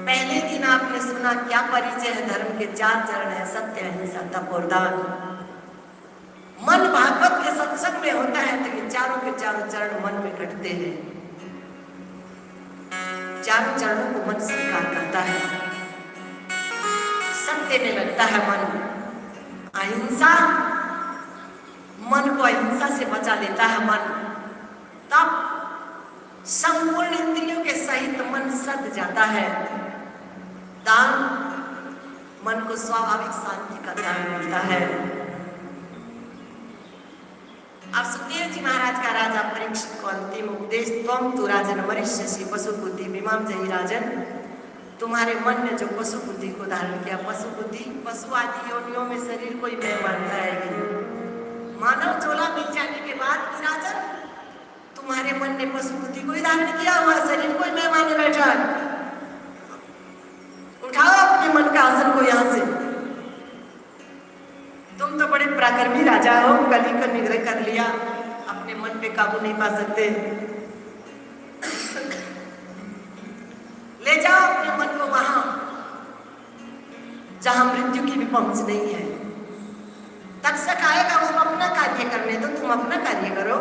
पहले दिन आपने सुना क्या परिचय है धर्म के। 4 चरण है, सत्य, अहिंसा, तप और दान। मन भागवत के सत्संग में होता है तो ये चारों के चारों चरण मन में घटते हैं। चारों चरणों को मन स्वीकार करता है, सत्य में लगता है मन। अहिंसा, मन को अहिंसा से बचा लेता है मन। तब संपूर्ण इंद्रियों के सहित मन सद जाता है। दान, मन को स्वाभाविक शांति का दान मिलता है। अब सुखदेव जी महाराज का राजा परीक्षित को अंतिम उपदेश, त्वम तु राजन मरिष्यसि पशु बुद्धि विमाम जहि राजन, तुम्हारे मन ने जो पशु बुद्धि को धारण किया, पशु बुद्धि, पशु आदि योनियों में शरीर को ही मैं मानता है। मानव चोला मिल जाने के बाद भी राजन तुम्हारे मन ने पशु बुद्धि को ही धारण किया हुआ, शरीर को ही मैं माने बैठा। उठाओ अपने मन का आसन को यहाँ से। तुम तो बड़े पराक्रमी राजा हो, कली का निग्रह कर लिया, अपने मन पे काबू नहीं पा सकते। ले जाओ अपने मन को वहां जहां मृत्यु की भी पहुंच नहीं है। तक्षक आएगा, उसको अपना कार्य करने दो, तुम अपना कार्य करो।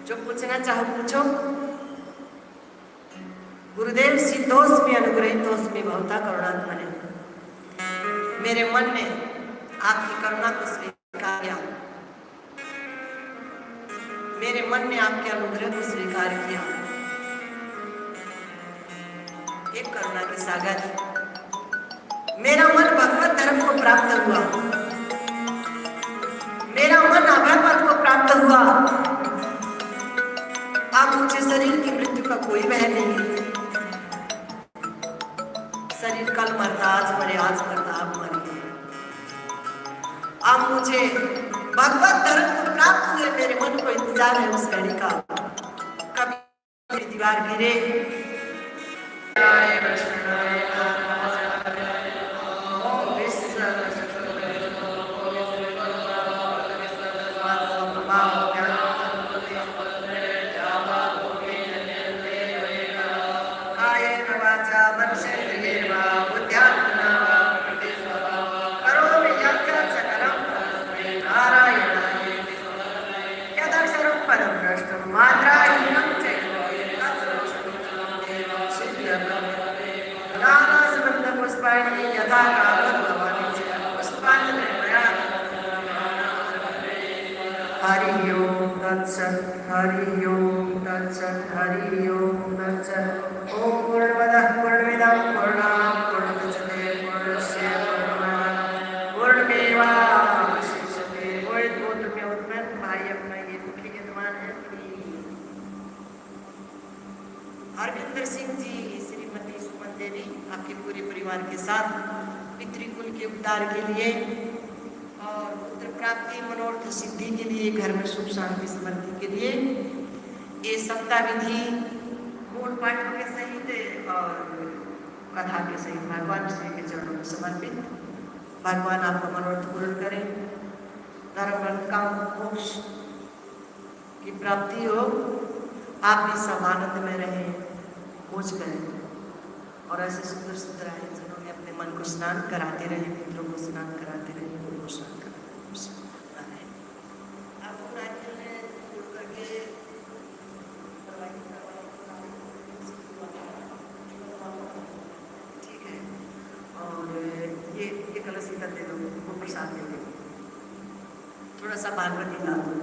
जो पूछना चाहो पूछो। गुरुदेव सिद्धोस्मि अनुग्रहीतोस्मि भवता करुणात्मने, मेरे मन ने आपकी करुणा को स्वीकार किया, मेरे मन ने आपके अनुग्रह को स्वीकार किया। एक करुणा यमुना के सागर। मेरा मन भगवत धर्म को प्राप्त हुआ, मेरा मन अभय पद को प्राप्त हुआ। अब मुझे शरीर की मृत्यु का कोई भय नहीं। शरीर कल मरता, आज मरे, आज मरता, अब मर गए। अब मुझे भगवत धर्म को प्राप्त हुए मेरे मन को इंतजार है उस घड़ी का, कभी मेरी दीवार गिरे। हरि ओम तत्सत्, हरि ओम तत्सत्, हरि ओम तत्सत्। ओम पूर्णमदः पूर्णमिदं पूर्णात् पूर्णमुदच्यते पूर्णस्य पूर्णमादाय पूर्णमेवावशिष्यते। भाई अपना ये मुख्य यजमान है हरविंदर सिंह जी, श्रीमती सुमन देवी, आपके पूरे परिवार के साथ पितृकुल के उद्धार के लिए और पुत्र प्राप्ति मनोरथ सिद्धि के लिए, घर में सुख शांति समृद्धि के लिए ये सप्ताह विधि मूल पाठों के सहित और कथा के सहित भगवान श्री के चरणों में समर्पित। भगवान आपका मनोरथ पूर्ण करें, धर्म अर्थ काम मोक्ष की प्राप्ति हो, आप भी सब आनंद में रहें, खोज करें और ऐसे सुंदर सुंदर आयोजनों में अपने मन को स्नान कराते रहे, मित्रों को स्नान कराते रहे, गुरु को स्नान कराते रहे। आपको नारियल में जुड़ करके ठीक है, और ये कलश इधर दे दो, वो प्रसाद दे दो, थोड़ा सा भागवती ला दो।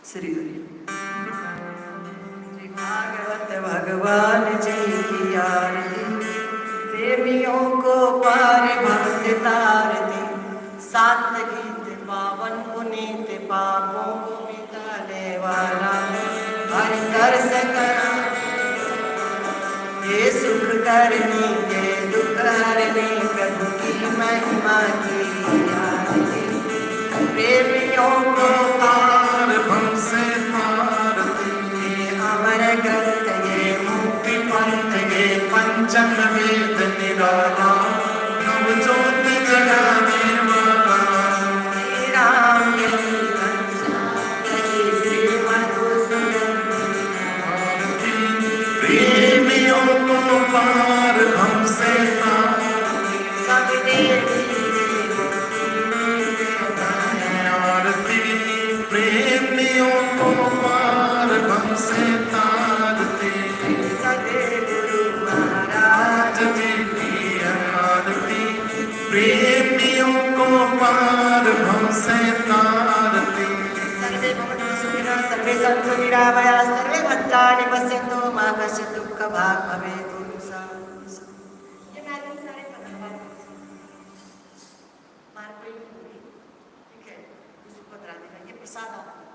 श्री भागवत भगवान जी की आरती, प्रेमियों को पार भव से तारती, शांत गीत पावन पुनीत पापों को मिटाने वाला, हरि कर सकरा ये सुख करनी ये दुख हरनी प्रभु की महिमा की आरती। प्रेमियों को पार भव से तारती, ये अमर ग्रंथ ये मुक्ति पंथ ये पंचम वेद निराला, नव ज्योति जगाने वाला। श्री राम यही घनश्याम, यही श्री मधुसूदन। आरती प्रेमियों को पार भव से तारती, सब देवी आरती प्रेमियों को पार भव से तारती। सदगुरु महाराज आज जी की आरती प्रेमियों को पार भव से तारती। सर्वे भवन्तु सुखिनः सर्वे सन्तु निरामयाः सर्वे भद्राणि पश्यन्तु मा कश्चित् दुःखभाग् भवेत्। ये मैंने सारे पता मार ठीक है, इसको बता देना ये प्रसाद आपको